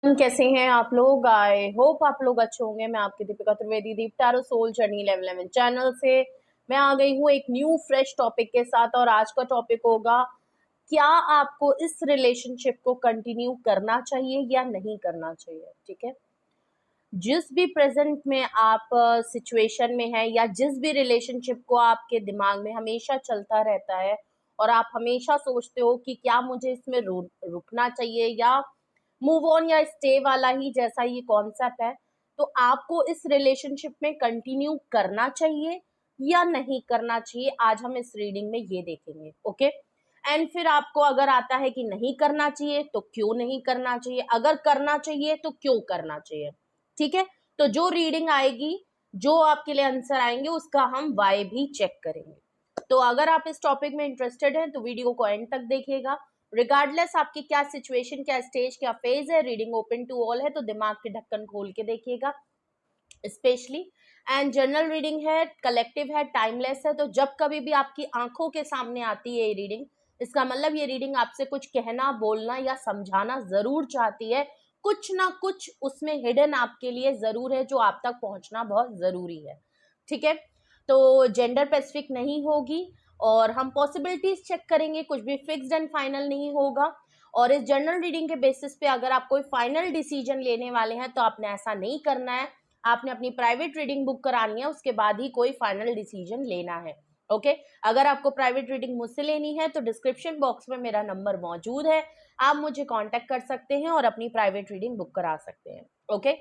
कैसे हैं आप लोग। आई होप आप लोग अच्छे होंगे। मैं आपकी Deepika Trivedi, Deep tarot soul journey level 11 channel से मैं आ गई हूँ एक न्यू फ्रेश टॉपिक के साथ। और आज का टॉपिक होगा, क्या आपको इस रिलेशनशिप को कंटिन्यू करना चाहिए या नहीं करना चाहिए। ठीक है, जिस भी प्रेजेंट में आप सिचुएशन में है या जिस भी रिलेशनशिप को आपके दिमाग में हमेशा चलता रहता है और आप हमेशा सोचते हो कि क्या मुझे इसमें रुकना चाहिए या मूव ऑन या स्टे वाला ही जैसा ये कॉन्सेप्ट है, तो आपको इस रिलेशनशिप में कंटिन्यू करना चाहिए या नहीं करना चाहिए, आज हम इस रीडिंग में ये देखेंगे। ओके, एंड फिर आपको अगर आता है कि नहीं करना चाहिए तो क्यों नहीं करना चाहिए, अगर करना चाहिए तो क्यों करना चाहिए। ठीक है, तो जो रीडिंग आएगी, जो आपके लिए आंसर आएंगे, उसका हम वाई भी चेक करेंगे। तो अगर आप इस टॉपिक में इंटरेस्टेड हैं तो वीडियो को एंड तक देखिएगा। रिगार्डलेस आपकी क्या सिचुएशन, क्या स्टेज, क्या फेज है, रीडिंग ओपन टू ऑल है, तो दिमाग के ढक्कन खोल के देखिएगा स्पेशली। एंड जनरल रीडिंग है, कलेक्टिव है, टाइमलेस है, तो जब कभी भी आपकी आंखों के सामने आती है ये रीडिंग, इसका मतलब ये रीडिंग आपसे कुछ कहना, बोलना या समझाना जरूर चाहती है। कुछ ना कुछ उसमें हिडन आपके लिए जरूर है जो आप तक पहुंचना बहुत जरूरी है। ठीक है, तो जेंडर स्पेसिफिक नहीं होगी और हम पॉसिबिलिटीज चेक करेंगे, कुछ भी फिक्स्ड एंड फाइनल नहीं होगा। और इस जनरल रीडिंग के बेसिस पे अगर आप कोई फाइनल डिसीजन लेने वाले हैं तो आपने ऐसा नहीं करना है, आपने अपनी प्राइवेट रीडिंग बुक करानी है, उसके बाद ही कोई फाइनल डिसीजन लेना है। ओके, अगर आपको प्राइवेट रीडिंग मुझसे लेनी है तो डिस्क्रिप्शन बॉक्स में मेरा नंबर मौजूद है, आप मुझे कांटेक्ट कर सकते हैं और अपनी प्राइवेट रीडिंग बुक करा सकते हैं। ओके,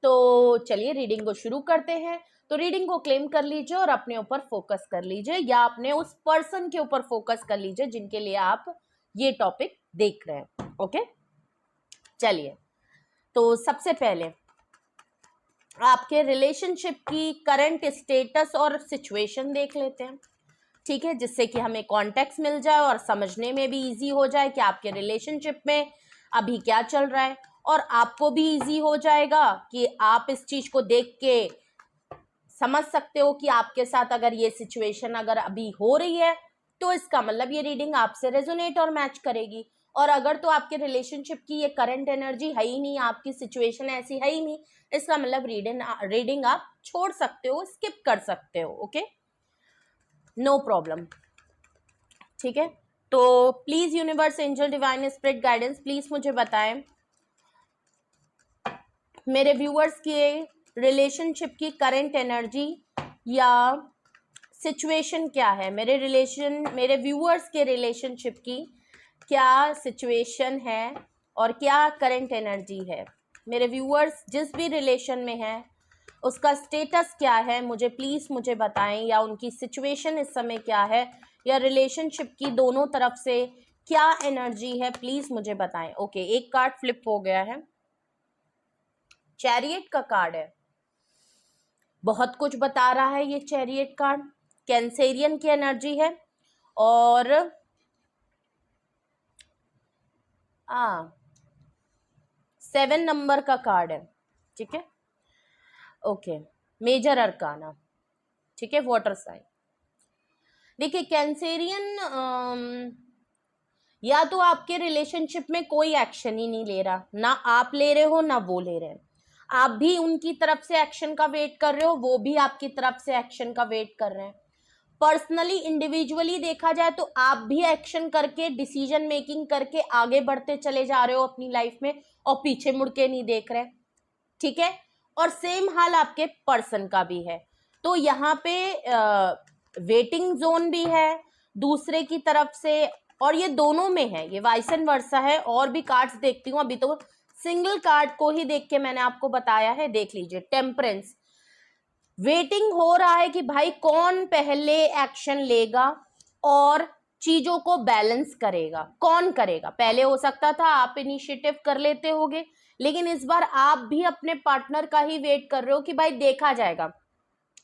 तो चलिए रीडिंग को शुरू करते हैं। तो रीडिंग को क्लेम कर लीजिए और अपने ऊपर फोकस कर लीजिए या अपने उस पर्सन के ऊपर फोकस कर लीजिए जिनके लिए आप ये टॉपिक देख रहे हैं। ओके, चलिए, तो सबसे पहले आपके रिलेशनशिप की करंट स्टेटस और सिचुएशन देख लेते हैं। ठीक है, जिससे कि हमें कॉन्टेक्स्ट मिल जाए और समझने में भी इजी हो जाए कि आपके रिलेशनशिप में अभी क्या चल रहा है, और आपको भी इजी हो जाएगा कि आप इस चीज को देख के समझ सकते हो कि आपके साथ अगर ये सिचुएशन अगर अभी हो रही है तो इसका मतलब ये रीडिंग आपसे रेजोनेट और मैच करेगी। और अगर तो आपके रिलेशनशिप की ये करंट एनर्जी है ही नहीं, आपकी सिचुएशन ऐसी है ही नहीं, इसका मतलब रीडिंग आप छोड़ सकते हो, स्किप कर सकते हो। Okay, no problem. ठीक है, तो please universe, angel, divine spirit guidance, please मुझे बताएं मेरे व्यूअर्स की रिलेशनशिप की करंट एनर्जी या सिचुएशन क्या है। मेरे व्यूअर्स के रिलेशनशिप की क्या सिचुएशन है और क्या करंट एनर्जी है। मेरे व्यूअर्स जिस भी रिलेशन में है उसका स्टेटस क्या है, मुझे बताएं, या उनकी सिचुएशन इस समय क्या है, या रिलेशनशिप की दोनों तरफ से क्या एनर्जी है, प्लीज मुझे बताएं। ओके, एक कार्ड फ्लिप हो गया है, चैरियट का कार्ड है, बहुत कुछ बता रहा है ये चैरियट कार्ड। कैंसेरियन की एनर्जी है और 7 नंबर का कार्ड है। ठीक है, ओके, मेजर अरकाना। ठीक है, वाटर साइन। देखिए कैंसेरियन या तो आपके रिलेशनशिप में कोई एक्शन ही नहीं ले रहा, ना आप ले रहे हो ना वो ले रहे हैं, आप भी उनकी तरफ से एक्शन का वेट कर रहे हो, वो भी आपकी तरफ से एक्शन का वेट कर रहे हैं। पर्सनली इंडिविजुअली देखा जाए तो आप भी एक्शन करके, डिसीजन मेकिंग करके आगे बढ़ते चले जा रहे हो अपनी लाइफ में और पीछे मुड़ के नहीं देख रहे। ठीक है, और सेम हाल आपके पर्सन का भी है। तो यहाँ पे वेटिंग जोन भी है दूसरे की तरफ से, और ये दोनों में है, ये वाइस एंड वर्सा है। और भी कार्ड्स देखती हूँ, अभी तो सिंगल कार्ड को ही देख के मैंने आपको बताया है। देख लीजिए, टेम्परेंस, वेटिंग हो रहा है कि भाई कौन पहले एक्शन लेगा और चीजों को बैलेंस करेगा, कौन करेगा पहले। हो सकता था आप इनिशिएटिव कर लेते होगे, लेकिन इस बार आप भी अपने पार्टनर का ही वेट कर रहे हो कि भाई देखा जाएगा,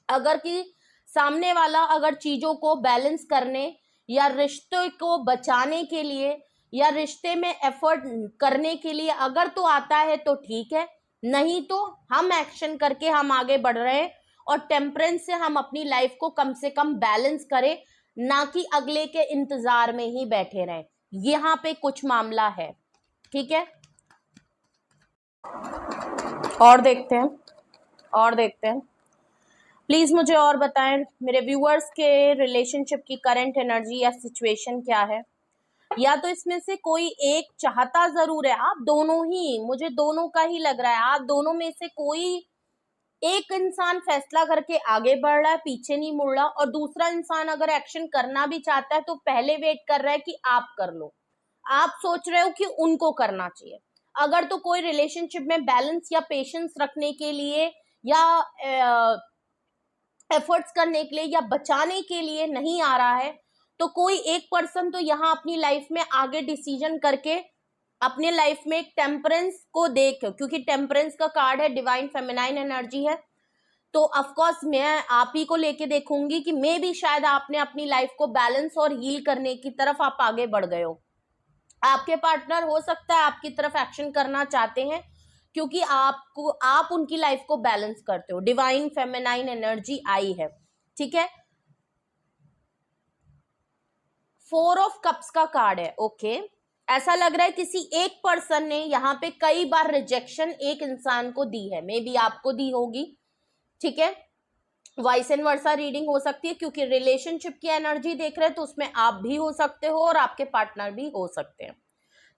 अगर कि सामने वाला अगर चीजों को बैलेंस करने या रिश्ते को बचाने के लिए या रिश्ते में एफर्ट करने के लिए अगर तो आता है तो ठीक है, नहीं तो हम एक्शन करके हम आगे बढ़ रहे हैं और टेम्परेंस से हम अपनी लाइफ को कम से कम बैलेंस करें, ना कि अगले के इंतजार में ही बैठे रहें। यहाँ पे कुछ मामला है। ठीक है, और देखते हैं, और देखते हैं। प्लीज मुझे और बताएं मेरे व्यूअर्स के रिलेशनशिप की करंट एनर्जी या सिचुएशन क्या है। या तो इसमें से कोई एक चाहता जरूर है, आप दोनों ही, मुझे दोनों का ही लग रहा है, आप दोनों में से कोई एक इंसान फैसला करके आगे बढ़ रहा है, पीछे नहीं मुड़ रहा, और दूसरा इंसान अगर एक्शन करना भी चाहता है तो पहले वेट कर रहा है कि आप कर लो, आप सोच रहे हो कि उनको करना चाहिए। अगर तो कोई रिलेशनशिप में बैलेंस या पेशेंस रखने के लिए या एफर्ट्स करने के लिए या बचाने के लिए नहीं आ रहा है, तो कोई एक पर्सन तो यहाँ अपनी लाइफ में आगे डिसीजन करके अपने लाइफ में एक टेम्परेंस को देख, क्योंकि टेम्परेंस का कार्ड है, डिवाइन फेमिनाइन एनर्जी है, तो ऑफकोर्स मैं आप ही को लेके देखूंगी कि मे भी शायद आपने अपनी लाइफ को बैलेंस और हील करने की तरफ आप आगे बढ़ गए हो। आपके पार्टनर हो सकता है आपकी तरफ एक्शन करना चाहते हैं, क्योंकि आप उनकी लाइफ को बैलेंस करते हो। डिवाइन फेमिनाइन एनर्जी आई है, ठीक है। 4 ऑफ कप्स का कार्ड है, ओके। ऐसा लग रहा है किसी एक पर्सन ने यहाँ पे कई बार रिजेक्शन एक इंसान को दी है, मे बी आपको दी होगी, ठीक है। वाइस एंड वर्सा रीडिंग हो सकती है, क्योंकि रिलेशनशिप की एनर्जी देख रहे हैं तो उसमें आप भी हो सकते हो और आपके पार्टनर भी हो सकते हैं,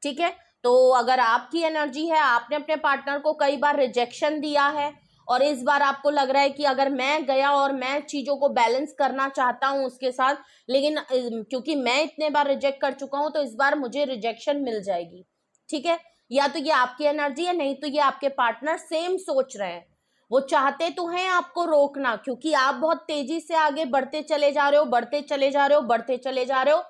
ठीक है। तो अगर आपकी एनर्जी है, आपने अपने पार्टनर को कई बार रिजेक्शन दिया है और इस बार आपको लग रहा है कि अगर मैं गया और मैं चीजों को बैलेंस करना चाहता हूं उसके साथ, लेकिन क्योंकि मैं इतने बार रिजेक्ट कर चुका हूं तो इस बार मुझे रिजेक्शन मिल जाएगी, ठीक है। या तो ये आपकी एनर्जी है, नहीं तो ये आपके पार्टनर सेम सोच रहे हैं। वो चाहते तो हैं आपको रोकना, क्योंकि आप बहुत तेजी से आगे बढ़ते चले जा रहे हो, बढ़ते चले जा रहे हो, बढ़ते चले जा रहे हो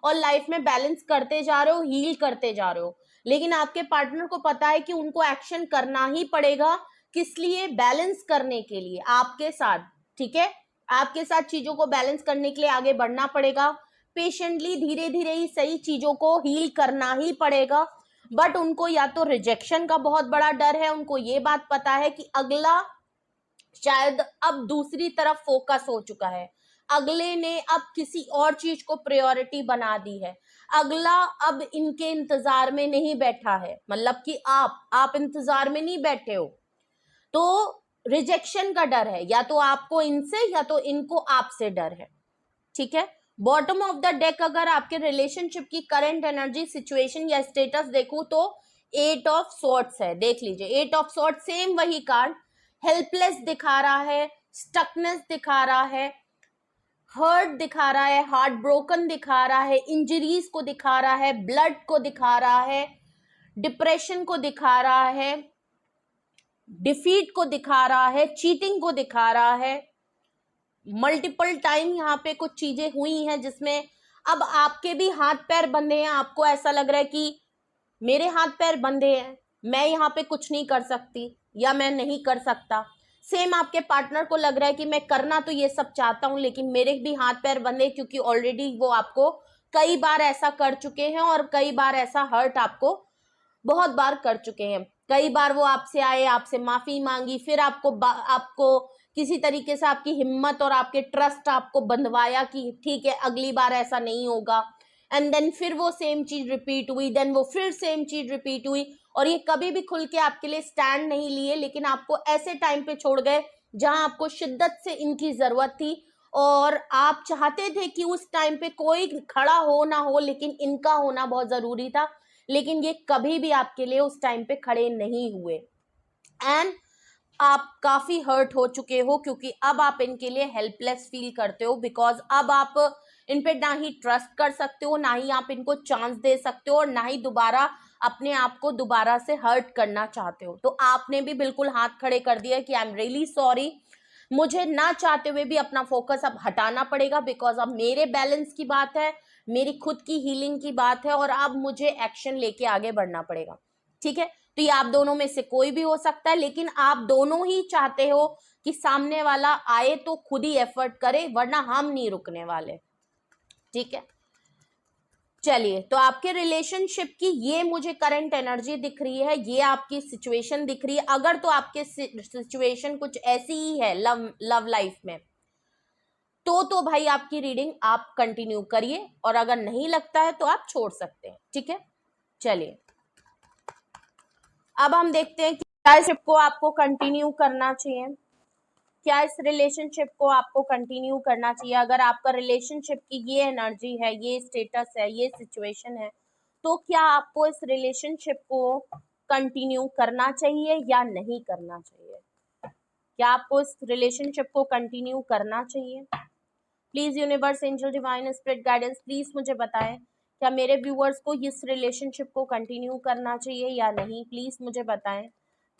और लाइफ में बैलेंस करते जा रहे हो, हील करते जा रहे हो। लेकिन आपके पार्टनर को पता है कि उनको एक्शन करना ही पड़ेगा, किस लिए? बैलेंस करने के लिए आपके साथ, ठीक है। आपके साथ चीजों को बैलेंस करने के लिए आगे बढ़ना पड़ेगा, पेशेंटली धीरे धीरे ही सही चीजों को हील करना ही पड़ेगा। बट उनको या तो रिजेक्शन का बहुत बड़ा डर है, उनको ये बात पता है कि अगला शायद अब दूसरी तरफ फोकस हो चुका है, अगले ने अब किसी और चीज को प्रायोरिटी बना दी है, अगला अब इनके इंतजार में नहीं बैठा है, मतलब कि आप इंतजार में नहीं बैठे हो। तो रिजेक्शन का डर है, या तो आपको इनसे या तो इनको आपसे डर है, ठीक है। बॉटम ऑफ द डेक अगर आपके रिलेशनशिप की करंट एनर्जी सिचुएशन या स्टेटस देखूं तो 8 ऑफ सॉर्ड्स है, देख लीजिए 8 ऑफ सॉर्ड्स, सेम वही कार्ड, हेल्पलेस दिखा रहा है, स्टकनेस दिखा रहा है, हर्ट दिखा रहा है, हार्ट ब्रोकन दिखा रहा है, इंजरीज को दिखा रहा है, ब्लड को दिखा रहा है, डिप्रेशन को दिखा रहा है, डिफीट को दिखा रहा है, चीटिंग को दिखा रहा है। मल्टीपल टाइम यहाँ पे कुछ चीजें हुई हैं जिसमें अब आपके भी हाथ पैर बंधे हैं, आपको ऐसा लग रहा है कि मेरे हाथ पैर बंधे हैं, मैं यहाँ पे कुछ नहीं कर सकती या मैं नहीं कर सकता। सेम आपके पार्टनर को लग रहा है कि मैं करना तो ये सब चाहता हूँ लेकिन मेरे भी हाथ पैर बंधे, क्योंकि ऑलरेडी वो आपको कई बार ऐसा कर चुके हैं और कई बार ऐसा हर्ट आपको बहुत बार कर चुके हैं। कई बार वो आपसे आए, आपसे माफी मांगी, फिर आपको किसी तरीके से आपकी हिम्मत और आपके ट्रस्ट आपको बंधवाया कि ठीक है अगली बार ऐसा नहीं होगा, एंड देन फिर वो सेम चीज रिपीट हुई, देन वो फिर सेम चीज रिपीट हुई, और ये कभी भी खुल के आपके लिए स्टैंड नहीं लिए, लेकिन आपको ऐसे टाइम पे छोड़ गए जहां आपको शिद्दत से इनकी जरूरत थी और आप चाहते थे कि उस टाइम पे कोई खड़ा हो ना हो लेकिन इनका होना बहुत जरूरी था, लेकिन ये कभी भी आपके लिए उस टाइम पे खड़े नहीं हुए एंड आप काफी हर्ट हो चुके हो, क्योंकि अब आप इनके लिए हेल्पलेस फील करते हो, बिकॉज अब आप इन पे ना ही ट्रस्ट कर सकते हो, ना ही आप इनको चांस दे सकते हो और ना ही दोबारा अपने आप को दोबारा से हर्ट करना चाहते हो। तो आपने भी बिल्कुल हाथ खड़े कर दिया कि आई एम रियली सॉरी, मुझे ना चाहते हुए भी अपना फोकस अब हटाना पड़ेगा, बिकॉज अब मेरे बैलेंस की बात है, मेरी खुद की हीलिंग की बात है और अब मुझे एक्शन लेके आगे बढ़ना पड़ेगा, ठीक है। तो ये आप दोनों में से कोई भी हो सकता है, लेकिन आप दोनों ही चाहते हो कि सामने वाला आए तो खुद ही एफर्ट करे, वरना हम नहीं रुकने वाले, ठीक है। चलिए, तो आपके रिलेशनशिप की ये मुझे करंट एनर्जी दिख रही है, ये आपकी सिचुएशन दिख रही है। अगर तो आपके सिचुएशन कुछ ऐसी ही है लव लाइफ में, तो भाई आपकी रीडिंग आप कंटिन्यू करिए, और अगर नहीं लगता है तो आप छोड़ सकते हैं, ठीक है। चलिए, अब हम देखते हैं कि क्या इस रिलेशनशिप को आपको कंटिन्यू करना चाहिए? क्या इस रिलेशनशिप को आपको कंटिन्यू करना चाहिए? अगर आपका रिलेशनशिप की ये एनर्जी है, ये स्टेटस है, ये सिचुएशन है, तो क्या आपको इस रिलेशनशिप को कंटिन्यू करना चाहिए या नहीं करना चाहिए? क्या आपको इस रिलेशनशिप को कंटिन्यू करना चाहिए? Please universe, angel, divine, spirit guidance, please मुझे बताएं, क्या मेरे व्यूअर्स को इस रिलेशनशिप को कंटिन्यू करना चाहिए या नहीं? प्लीज मुझे बताएं,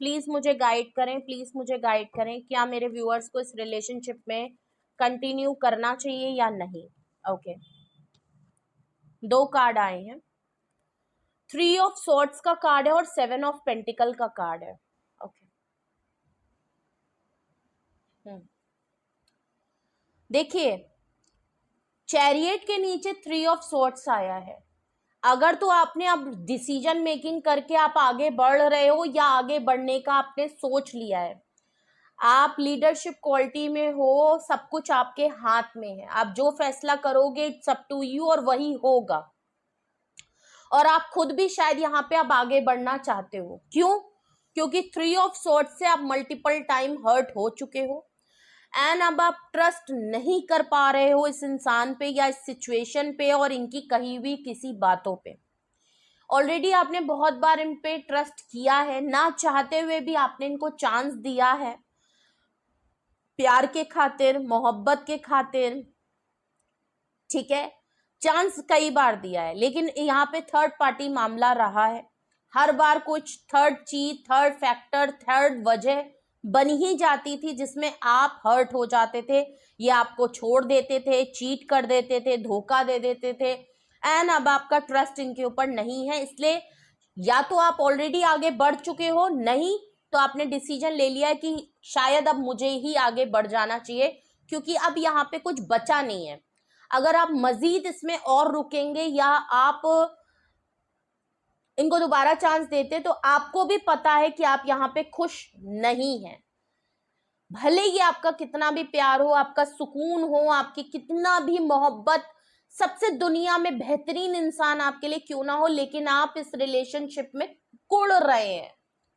प्लीज मुझे गाइड करें, प्लीज मुझे गाइड करें, क्या मेरे व्यूअर्स को इस रिलेशनशिप में कंटिन्यू करना चाहिए या नहीं? ओके, दो कार्ड आए हैं, 3 ऑफ सॉर्ड्स का कार्ड है और 7 ऑफ पेंटिकल का कार्ड है। ओके, देखिए, चैरियट के नीचे 3 ऑफ सॉर्ड्स आया है। अगर तो आपने अब डिसीजन मेकिंग करके आप आगे बढ़ रहे हो या आगे बढ़ने का आपने सोच लिया है, आप लीडरशिप क्वालिटी में हो, सब कुछ आपके हाथ में है, आप जो फैसला करोगे इट्स अप टू यू और वही होगा। और आप खुद भी शायद यहाँ पे अब आगे बढ़ना चाहते हो। क्यों? क्योंकि 3 ऑफ सॉर्ड्स से आप मल्टीपल टाइम हर्ट हो चुके हो एंड अब आप ट्रस्ट नहीं कर पा रहे हो इस इंसान पे या इस सिचुएशन पे और इनकी कही हुई किसी बातों पे। ऑलरेडी आपने बहुत बार इन पे ट्रस्ट किया है, ना चाहते हुए भी आपने इनको चांस दिया है, प्यार के खातिर, मोहब्बत के खातिर, ठीक है, चांस कई बार दिया है, लेकिन यहाँ पे थर्ड पार्टी मामला रहा है। हर बार कुछ थर्ड चीज, थर्ड फैक्टर, थर्ड वजह बन ही जाती थी जिसमें आप हर्ट हो जाते थे, ये आपको छोड़ देते थे, चीट कर देते थे, धोखा दे देते थे एंड अब आपका ट्रस्ट इनके ऊपर नहीं है। इसलिए या तो आप ऑलरेडी आगे बढ़ चुके हो, नहीं तो आपने डिसीजन ले लिया है कि शायद अब मुझे ही आगे बढ़ जाना चाहिए क्योंकि अब यहाँ पे कुछ बचा नहीं है। अगर आप मजीद इसमें और रुकेंगे या आप इनको दोबारा चांस देते तो आपको भी पता है कि आप यहाँ पे खुश नहीं हैं। भले ही आपका कितना भी प्यार हो, आपका सुकून हो, आपकी कितना भी मोहब्बत, सबसे दुनिया में बेहतरीन इंसान आपके लिए क्यों ना हो, लेकिन आप इस रिलेशनशिप में कुड़ रहे हैं,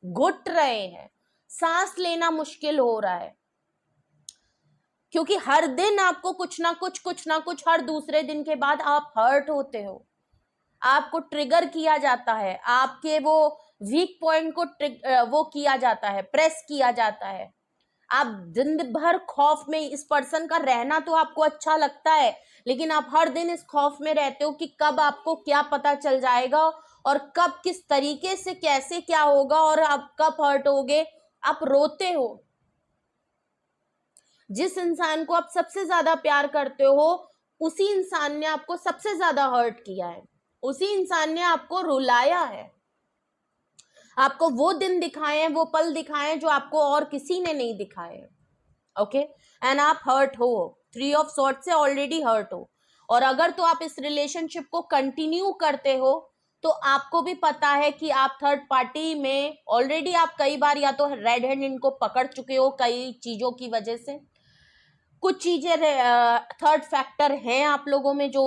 घुट रहे हैं, सांस लेना मुश्किल हो रहा है क्योंकि हर दिन आपको कुछ ना कुछ हर दूसरे दिन के बाद आप हर्ट होते हो, आपको ट्रिगर किया जाता है, आपके वो वीक पॉइंट को वो किया जाता है, प्रेस किया जाता है। आप दिन भर खौफ में, इस पर्सन का रहना तो आपको अच्छा लगता है लेकिन आप हर दिन इस खौफ में रहते हो कि कब आपको क्या पता चल जाएगा और कब किस तरीके से कैसे क्या होगा और आप कब हर्ट होगे। आप रोते हो। जिस इंसान को आप सबसे ज्यादा प्यार करते हो उसी इंसान ने आपको सबसे ज्यादा हर्ट किया है, उसी इंसान ने आपको रुलाया है, आपको वो दिन दिखाए हैं, वो पल दिखाए हैं जो आपको और किसी ने नहीं दिखाए। ओके, एंड आप हर्ट हो, 3 ऑफ सॉर्ड से ऑलरेडी हर्ट हो। और अगर तो आप इस रिलेशनशिप को कंटिन्यू करते हो तो आपको भी पता है कि आप थर्ड पार्टी में ऑलरेडी आप कई बार या तो रेड हैंड इनको पकड़ चुके हो कई चीजों की वजह से, कुछ चीजें थर्ड फैक्टर हैं आप लोगों में जो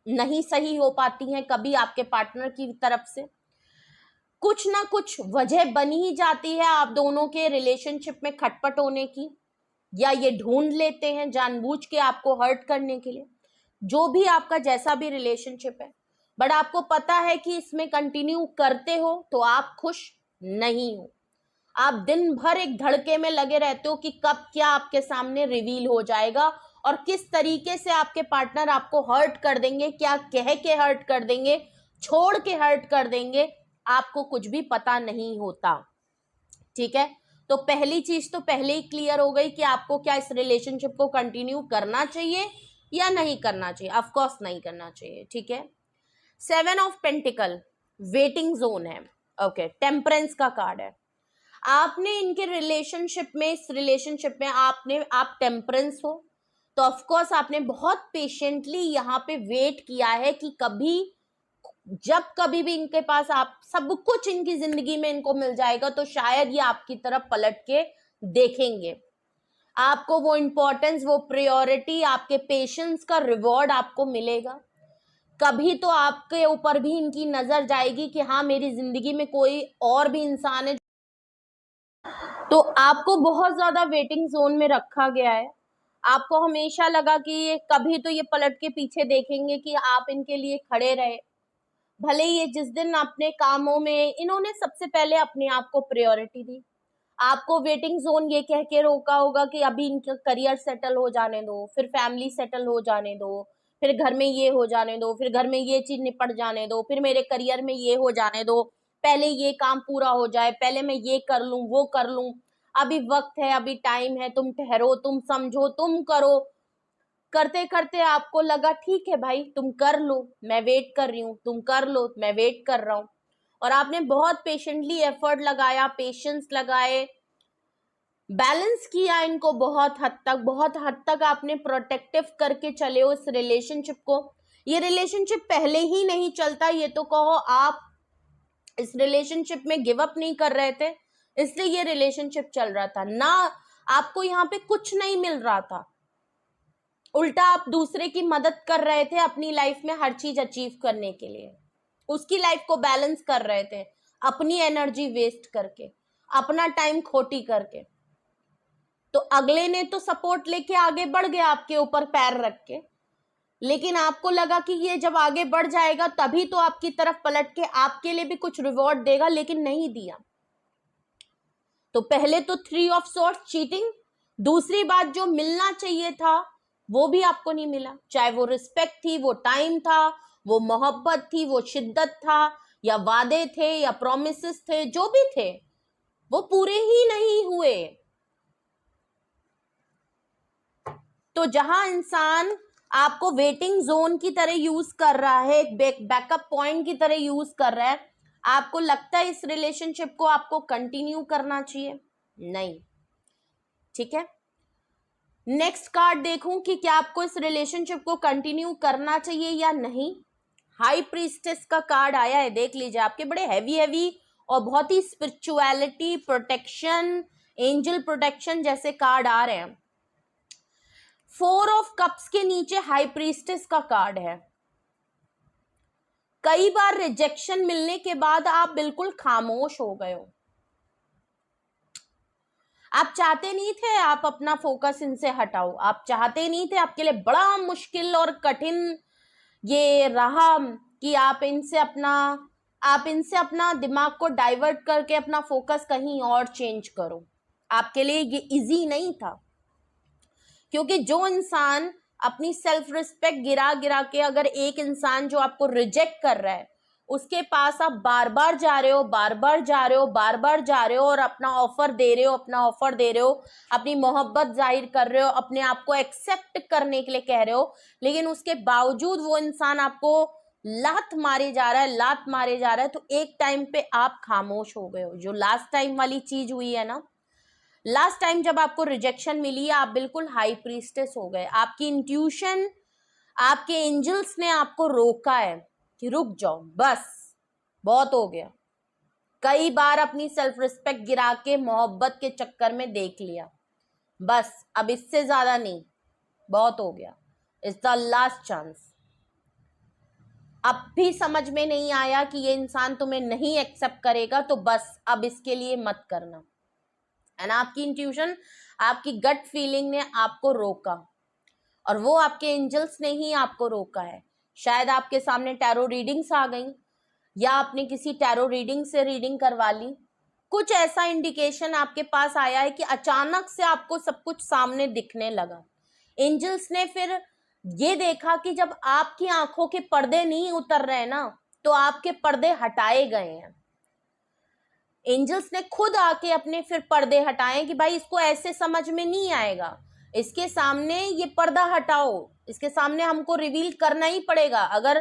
नहीं सही हो पाती हैं कभी आपके पार्टनर की तरफ से, कुछ ना कुछ वजह बन ही जाती है आप दोनों के रिलेशनशिप में खटपट होने की, या ये ढूंढ लेते हैं जानबूझ के आपको हर्ट करने के लिए। जो भी आपका जैसा भी रिलेशनशिप है, बट आपको पता है कि इसमें कंटिन्यू करते हो तो आप खुश नहीं हो। आप दिन भर एक धड़के में लगे रहते हो कि कब क्या आपके सामने रिवील हो जाएगा और किस तरीके से आपके पार्टनर आपको हर्ट कर देंगे, क्या कह के हर्ट कर देंगे, छोड़ के हर्ट कर देंगे, आपको कुछ भी पता नहीं होता। ठीक है, तो पहली चीज तो पहले ही क्लियर हो गई कि आपको क्या इस रिलेशनशिप को कंटिन्यू करना चाहिए या नहीं करना चाहिए। ऑफ कोर्स नहीं करना चाहिए। ठीक है, 7 ऑफ पेंटिकल वेटिंग जोन है। ओके, टेम्परेंस का कार्ड है। आपने इनके रिलेशनशिप में, इस रिलेशनशिप में आप टेम्परेंस हो तो ऑफ कोर्स आपने बहुत पेशेंटली यहाँ पे वेट किया है कि कभी जब कभी भी इनके पास आप सब कुछ इनकी जिंदगी में इनको मिल जाएगा तो शायद ये आपकी तरफ पलट के देखेंगे, आपको वो इंपॉर्टेंस, वो प्रायोरिटी, आपके पेशेंस का रिवॉर्ड आपको मिलेगा। कभी तो आपके ऊपर भी इनकी नजर जाएगी कि हाँ मेरी जिंदगी में कोई और भी इंसान है तो आपको बहुत ज्यादा वेटिंग जोन में रखा गया है। आपको हमेशा लगा कि ये कभी तो ये पलट के पीछे देखेंगे कि आप इनके लिए खड़े रहे। भले ये जिस दिन अपने कामों में इन्होंने सबसे पहले अपने आप को प्रायोरिटी दी, आपको वेटिंग जोन ये कह के रोका होगा कि अभी इनका करियर सेटल हो जाने दो, फिर फैमिली सेटल हो जाने दो, फिर घर में ये हो जाने दो, फिर घर में ये चीज निपट जाने दो, फिर मेरे करियर में ये हो जाने दो, पहले ये काम पूरा हो जाए, पहले मैं ये कर लूं वो कर लूं, अभी वक्त है, अभी टाइम है, तुम ठहरो, तुम समझो, तुम करो। करते करते आपको लगा ठीक है भाई तुम कर लो, मैं वेट कर रही हूँ, तुम कर लो, मैं वेट कर रहा हूँ। और आपने बहुत पेशेंटली एफर्ट लगाया, पेशेंस लगाए, बैलेंस किया इनको बहुत हद तक आपने प्रोटेक्टिव करके चले हो इस रिलेशनशिप को। ये रिलेशनशिप पहले ही नहीं चलता, ये तो कहो आप इस रिलेशनशिप में गिव अप नहीं कर रहे थे, इसलिए ये रिलेशनशिप चल रहा था ना। आपको यहाँ पे कुछ नहीं मिल रहा था, उल्टा आप दूसरे की मदद कर रहे थे अपनी लाइफ में हर चीज अचीव करने के लिए, उसकी लाइफ को बैलेंस कर रहे थे अपनी एनर्जी वेस्ट करके, अपना टाइम खोटी करके। तो अगले ने तो सपोर्ट लेके आगे बढ़ गया आपके ऊपर पैर रख के, लेकिन आपको लगा कि ये जब आगे बढ़ जाएगा तभी तो आपकी तरफ पलट के आपके लिए भी कुछ रिवॉर्ड देगा, लेकिन नहीं दिया। तो पहले तो 3 ऑफ सॉर्ड्स चीटिंग, दूसरी बात जो मिलना चाहिए था वो भी आपको नहीं मिला, चाहे वो रिस्पेक्ट थी, वो टाइम था, वो मोहब्बत थी, वो शिद्दत था, या वादे थे, या प्रोमिसेस थे, जो भी थे वो पूरे ही नहीं हुए। तो जहां इंसान आपको वेटिंग जोन की तरह यूज कर रहा है, एक बैकअप पॉइंट की तरह यूज कर रहा है, आपको लगता है इस रिलेशनशिप को आपको कंटिन्यू करना चाहिए? नहीं। ठीक है, नेक्स्ट कार्ड देखूं कि क्या आपको इस रिलेशनशिप को कंटिन्यू करना चाहिए या नहीं। हाई प्रीस्टेस का कार्ड आया है, देख लीजिए। आपके बड़े हैवी और बहुत ही स्पिरिचुअलिटी, प्रोटेक्शन, एंजल प्रोटेक्शन जैसे कार्ड आ रहे हैं। 4 ऑफ कप्स के नीचे हाई प्रीस्टेस का कार्ड है। कई बार रिजेक्शन मिलने के बाद आप बिल्कुल खामोश हो गए हो, आप चाहते नहीं थे आप अपना फोकस इनसे हटाओ, आप चाहते नहीं थे, आपके लिए बड़ा मुश्किल और कठिन ये रहा कि आप इनसे अपना दिमाग को डाइवर्ट करके अपना फोकस कहीं और चेंज करो। आपके लिए ये इजी नहीं था, क्योंकि जो इंसान अपनी सेल्फ रिस्पेक्ट गिरा गिरा के, अगर एक इंसान जो आपको रिजेक्ट कर रहा है उसके पास आप बार बार जा रहे हो, बार बार जा रहे हो, बार बार जा रहे हो, और अपना ऑफर दे रहे हो, अपनी मोहब्बत जाहिर कर रहे हो, अपने आप को एक्सेप्ट करने के लिए कह रहे हो, लेकिन उसके बावजूद वो इंसान आपको लात मारे जा रहा है, तो एक टाइम पे आप खामोश हो गए हो। जो लास्ट टाइम वाली चीज हुई है ना, लास्ट टाइम जब आपको रिजेक्शन मिली, आप बिल्कुल हाई प्रीस्टेस हो गए। आपकी इंट्यूशन, आपके एंजल्स ने आपको रोका है कि रुक जाओ, बस बहुत हो गया। कई बार अपनी सेल्फ रिस्पेक्ट गिरा के मोहब्बत के चक्कर में देख लिया, बस अब इससे ज्यादा नहीं, बहुत हो गया, इट्स द लास्ट चांस। अब भी समझ में नहीं आया कि ये इंसान तुम्हें नहीं एक्सेप्ट करेगा, तो बस अब इसके लिए मत करना। एंड आपकी इंट्यूशन, आपकी गट फीलिंग ने आपको रोका, और वो आपके एंजल्स ने ही आपको रोका है। शायद आपके सामने टैरो रीडिंग्स आ गई, या आपने किसी टैरो रीडिंग से रीडिंग करवा ली, कुछ ऐसा इंडिकेशन आपके पास आया है कि अचानक से आपको सब कुछ सामने दिखने लगा। एंजल्स ने फिर ये देखा कि जब आपकी आंखों के पर्दे नहीं उतर रहे ना, तो आपके पर्दे हटाए गए हैं। एंजल्स ने खुद आके अपने फिर पर्दे हटाए कि भाई इसको ऐसे समझ में नहीं आएगा, इसके सामने ये पर्दा हटाओ, इसके सामने हमको रिवील करना ही पड़ेगा। अगर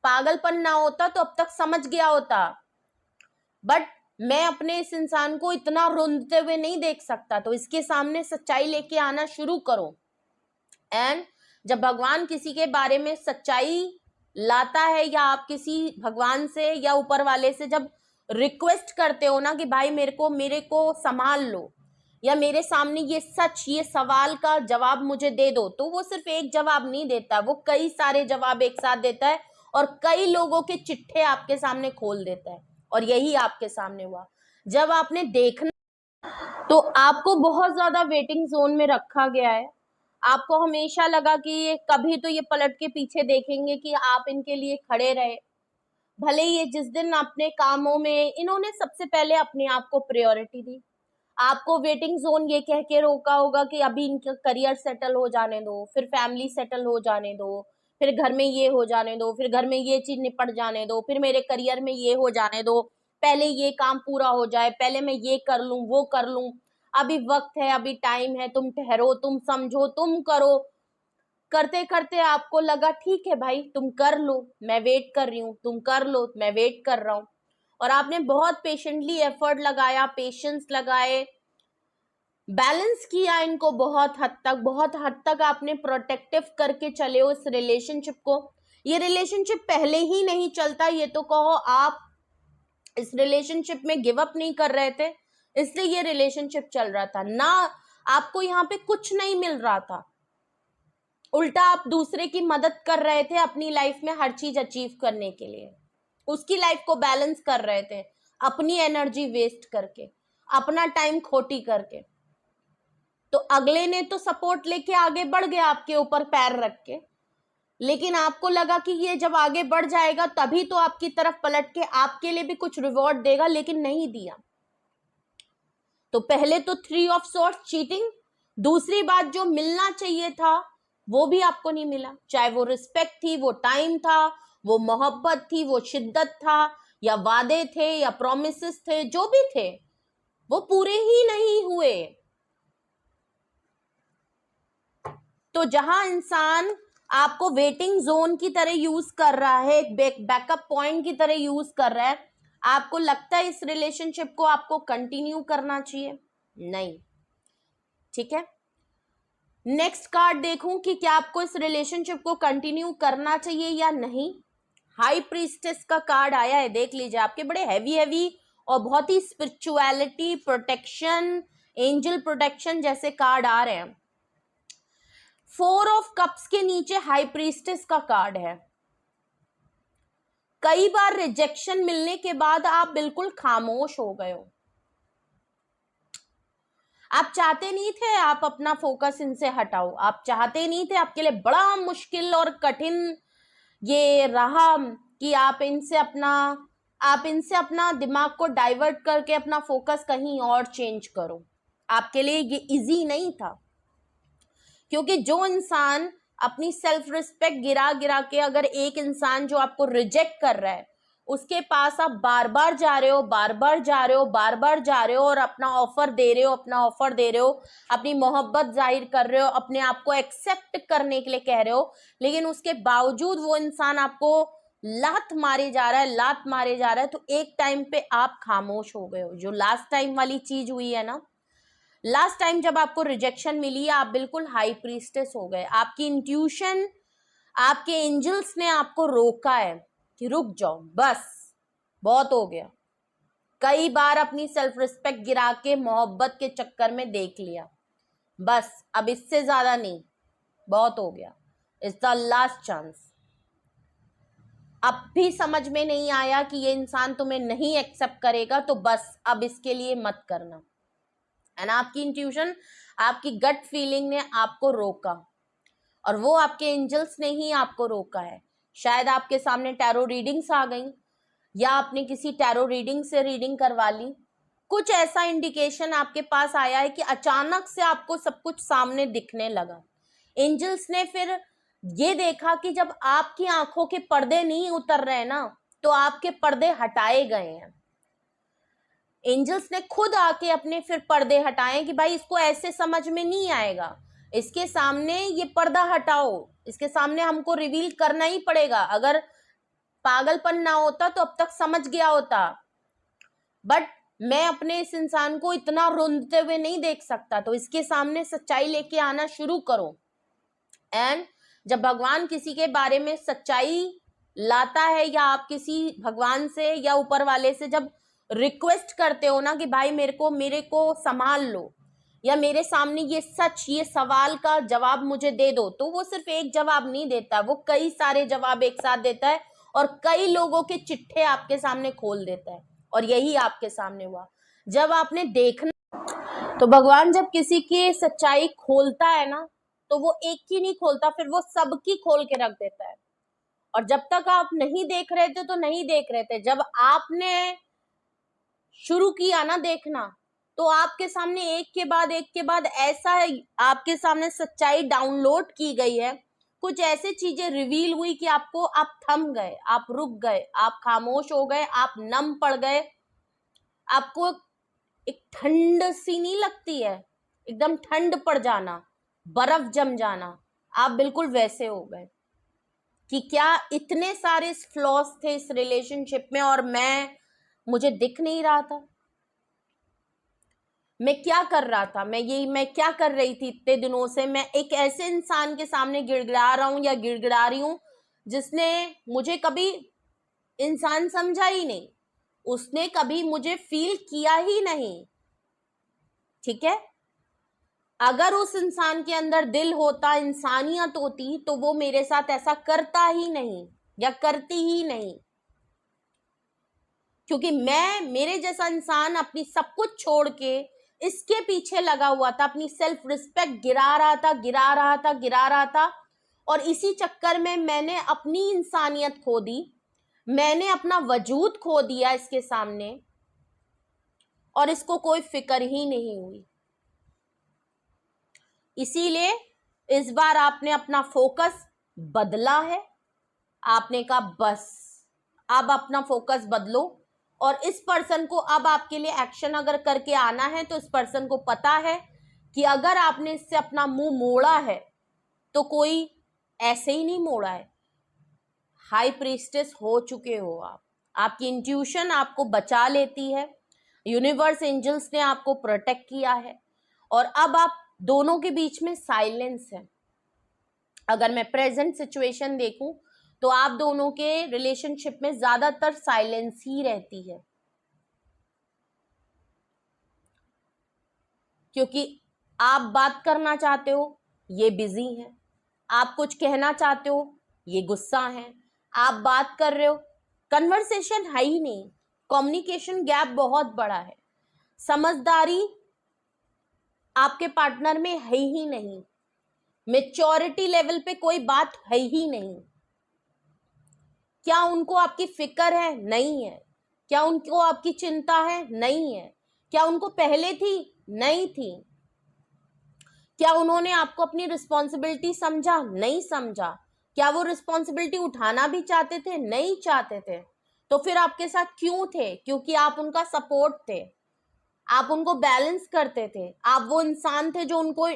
पागलपन ना होता तो अब तक समझ गया होता, बट मैं अपने इस इंसान को इतना रोंदते हुए नहीं देख सकता, तो इसके सामने सच्चाई लेके आना शुरू करो। एंड जब भगवान किसी के बारे में सच्चाई लाता है, या आप किसी भगवान से या ऊपर वाले से जब रिक्वेस्ट करते हो ना कि भाई मेरे को संभाल लो, या मेरे सामने ये सच, ये सवाल का जवाब मुझे दे दो, तो वो सिर्फ एक जवाब नहीं देता, वो कई सारे जवाब एक साथ देता है, और कई लोगों के चिट्ठे आपके सामने खोल देता है। और यही आपके सामने हुआ। जब आपने देखना तो आपको बहुत ज्यादा वेटिंग जोन में रखा गया है। आपको हमेशा लगा कि ये कभी तो ये पलट के पीछे देखेंगे कि आप इनके लिए खड़े रहे। भले ये जिस दिन अपने कामों में इन्होंने सबसे पहले अपने आप को प्रायोरिटी दी, आपको वेटिंग जोन ये कह के रोका होगा कि अभी इनका करियर सेटल हो जाने दो, फिर फैमिली सेटल हो जाने दो, फिर घर में ये हो जाने दो, फिर घर में ये चीज निपट जाने दो, फिर मेरे करियर में ये हो जाने दो, पहले ये काम पूरा हो जाए, पहले मैं ये कर लूं वो कर लूं, अभी वक्त है, अभी टाइम है, तुम ठहरो, तुम समझो, तुम करो। करते करते आपको लगा ठीक है भाई तुम कर लो, मैं वेट कर रही हूँ, तुम कर लो, मैं वेट कर रहा हूँ। और आपने बहुत पेशेंटली एफर्ट लगाया, पेशेंस लगाए, बैलेंस किया इनको बहुत हद तक आपने प्रोटेक्टिव करके चले हो इस रिलेशनशिप को। ये रिलेशनशिप पहले ही नहीं चलता, ये तो कहो आप इस रिलेशनशिप में गिव अप नहीं कर रहे थे, इसलिए ये रिलेशनशिप चल रहा था ना। आपको यहाँ पे कुछ नहीं मिल रहा था, उल्टा आप दूसरे की मदद कर रहे थे अपनी लाइफ में हर चीज अचीव करने के लिए, उसकी लाइफ को बैलेंस कर रहे थे अपनी एनर्जी वेस्ट करके, अपना टाइम खोटी करके। तो अगले ने तो सपोर्ट लेके आगे बढ़ गया आपके ऊपर पैर रख के, लेकिन आपको लगा कि ये जब आगे बढ़ जाएगा तभी तो आपकी तरफ पलट के आपके लिए भी कुछ रिवॉर्ड देगा, लेकिन नहीं दिया। तो पहले तो 3 ऑफ सॉर्ड्स चीटिंग, दूसरी बात जो मिलना चाहिए था वो भी आपको नहीं मिला, चाहे वो रिस्पेक्ट थी, वो टाइम था, वो मोहब्बत थी, वो शिद्दत था, या वादे थे, या प्रोमिसेस थे, जो भी थे वो पूरे ही नहीं हुए। तो जहां इंसान आपको वेटिंग जोन की तरह यूज कर रहा है, एक बैकअप पॉइंट की तरह यूज कर रहा है, आपको लगता है इस रिलेशनशिप को आपको कंटिन्यू करना चाहिए? नहीं। ठीक है, नेक्स्ट कार्ड देखूं कि क्या आपको इस रिलेशनशिप को कंटिन्यू करना चाहिए या नहीं। हाई प्रीस्टेस का कार्ड आया है, देख लीजिए। आपके बड़े हैवी और बहुत ही स्पिरिचुअलिटी, प्रोटेक्शन, एंजल प्रोटेक्शन जैसे कार्ड आ रहे हैं। 4 ऑफ कप्स के नीचे हाई प्रीस्टेस का कार्ड है। कई बार रिजेक्शन मिलने के बाद आप बिल्कुल खामोश हो गए हो, आप चाहते नहीं थे आप अपना फोकस इनसे हटाओ, आप चाहते नहीं थे, आपके लिए बड़ा मुश्किल और कठिन ये रहा कि आप इनसे अपना दिमाग को डाइवर्ट करके अपना फोकस कहीं और चेंज करो। आपके लिए ये इजी नहीं था, क्योंकि जो इंसान अपनी सेल्फ रिस्पेक्ट गिरा गिरा के, अगर एक इंसान जो आपको रिजेक्ट कर रहा है उसके पास आप बार बार जा रहे हो और अपना ऑफर दे रहे हो, अपनी मोहब्बत जाहिर कर रहे हो, अपने आप को एक्सेप्ट करने के लिए कह रहे हो, लेकिन उसके बावजूद वो इंसान आपको लात मारे जा रहा है, तो एक टाइम पे आप खामोश हो गए हो। जो लास्ट टाइम वाली चीज हुई है ना, लास्ट टाइम जब आपको रिजेक्शन मिली, आप बिल्कुल हाई प्रीस्टेस हो गए। आपकी इंट्यूशन, आपके एंजल्स ने आपको रोका है कि रुक जाओ, बस बहुत हो गया। कई बार अपनी सेल्फ रिस्पेक्ट गिरा के मोहब्बत के चक्कर में देख लिया, बस अब इससे ज्यादा नहीं, बहुत हो गया, इट्स द लास्ट चांस। अब भी समझ में नहीं आया कि ये इंसान तुम्हें नहीं एक्सेप्ट करेगा, तो बस अब इसके लिए मत करना। एंड आपकी इंट्यूशन, आपकी गट फीलिंग ने आपको रोका, और वो आपके एंजल्स ने ही आपको रोका है। शायद आपके सामने टैरो रीडिंग्स आ गई, या आपने किसी टैरो रीडिंग से रीडिंग करवा ली, कुछ ऐसा इंडिकेशन आपके पास आया है कि अचानक से आपको सब कुछ सामने दिखने लगा। एंजल्स ने फिर ये देखा कि जब आपकी आंखों के पर्दे नहीं उतर रहे ना, तो आपके पर्दे हटाए गए हैं। एंजल्स ने खुद आके अपने फिर पर्दे हटाए कि भाई इसको ऐसे समझ में नहीं आएगा, इसके सामने ये पर्दा हटाओ, इसके सामने हमको रिवील करना ही पड़ेगा। अगर पागलपन ना होता तो अब तक समझ गया होता, बट मैं अपने इस इंसान को इतना रोंदते हुए नहीं देख सकता, तो इसके सामने सच्चाई लेके आना शुरू करो। एंड जब भगवान किसी के बारे में सच्चाई लाता है, या आप किसी भगवान से या ऊपर वाले से जब रिक्वेस्ट करते हो ना कि भाई मेरे को संभाल लो, या मेरे सामने ये सच, ये सवाल का जवाब मुझे दे दो, तो वो सिर्फ एक जवाब नहीं देता, वो कई सारे जवाब एक साथ देता है, और कई लोगों के चिट्ठे आपके सामने खोल देता है। और यही आपके सामने हुआ। जब आपने देखना तो भगवान जब किसी की सच्चाई खोलता है ना, तो वो एक की नहीं खोलता, फिर वो सबकी खोल के रख देता है। और जब तक आप नहीं देख रहे थे तो नहीं देख रहे थे, जब आपने शुरू किया ना देखना, तो आपके सामने एक के बाद ऐसा है, आपके सामने सच्चाई डाउनलोड की गई है, कुछ ऐसी चीजें रिवील हुई कि आप थम गए, आप रुक गए, आप खामोश हो गए, आप नम पड़ गए। आपको एक ठंड सी नहीं लगती है, एकदम ठंड पड़ जाना, बर्फ जम जाना, आप बिल्कुल वैसे हो गए कि क्या इतने सारे फ्लॉज थे इस रिलेशनशिप में और मुझे दिख नहीं रहा था। मैं क्या कर रहा था, मैं क्या कर रही थी इतने दिनों से। मैं एक ऐसे इंसान के सामने गिड़गिड़ा रहा हूं या गिड़गिड़ा रही हूं जिसने मुझे कभी इंसान समझा ही नहीं, उसने कभी मुझे फील किया ही नहीं। ठीक है, अगर उस इंसान के अंदर दिल होता, इंसानियत होती, तो वो मेरे साथ ऐसा करता ही नहीं या करती ही नहीं। क्योंकि मेरे जैसा इंसान अपनी सब कुछ छोड़ के इसके पीछे लगा हुआ था, अपनी सेल्फ रिस्पेक्ट गिरा रहा था। और इसी चक्कर में मैंने अपनी इंसानियत खो दी, मैंने अपना वजूद खो दिया इसके सामने, और इसको कोई फिक्र ही नहीं हुई। इसीलिए इस बार आपने अपना फोकस बदला है। आपने कहा बस अब अपना फोकस बदलो, और इस पर्सन को अब आपके लिए एक्शन अगर करके आना है तो इस पर्सन को पता है कि अगर आपने इससे अपना मुंह मोड़ा है तो कोई ऐसे ही नहीं मोड़ा है। हाई प्रीस्टेस हो चुके हो आप, आपकी इंट्यूशन आपको बचा लेती है, यूनिवर्स एंजल्स ने आपको प्रोटेक्ट किया है, और अब आप दोनों के बीच में साइलेंस है। अगर मैं प्रेजेंट सिचुएशन देखूं तो आप दोनों के रिलेशनशिप में ज्यादातर साइलेंस ही रहती है, क्योंकि आप बात करना चाहते हो, ये बिजी है, आप कुछ कहना चाहते हो, ये गुस्सा है, आप बात कर रहे हो, कन्वर्सेशन है ही नहीं, कम्युनिकेशन गैप बहुत बड़ा है, समझदारी आपके पार्टनर में है ही नहीं, मैच्योरिटी लेवल पे कोई बात है ही नहीं। क्या उनको आपकी फिक्र है? नहीं है। क्या उनको आपकी चिंता है? नहीं है। क्या उनको पहले थी? नहीं थी। क्या उन्होंने आपको अपनी रिस्पॉन्सिबिलिटी समझा? नहीं समझा। क्या वो रिस्पॉन्सिबिलिटी उठाना भी चाहते थे? नहीं चाहते थे। तो फिर आपके साथ क्यों थे? क्योंकि आप उनका सपोर्ट थे, आप उनको बैलेंस करते थे, आप वो इंसान थे जो उनको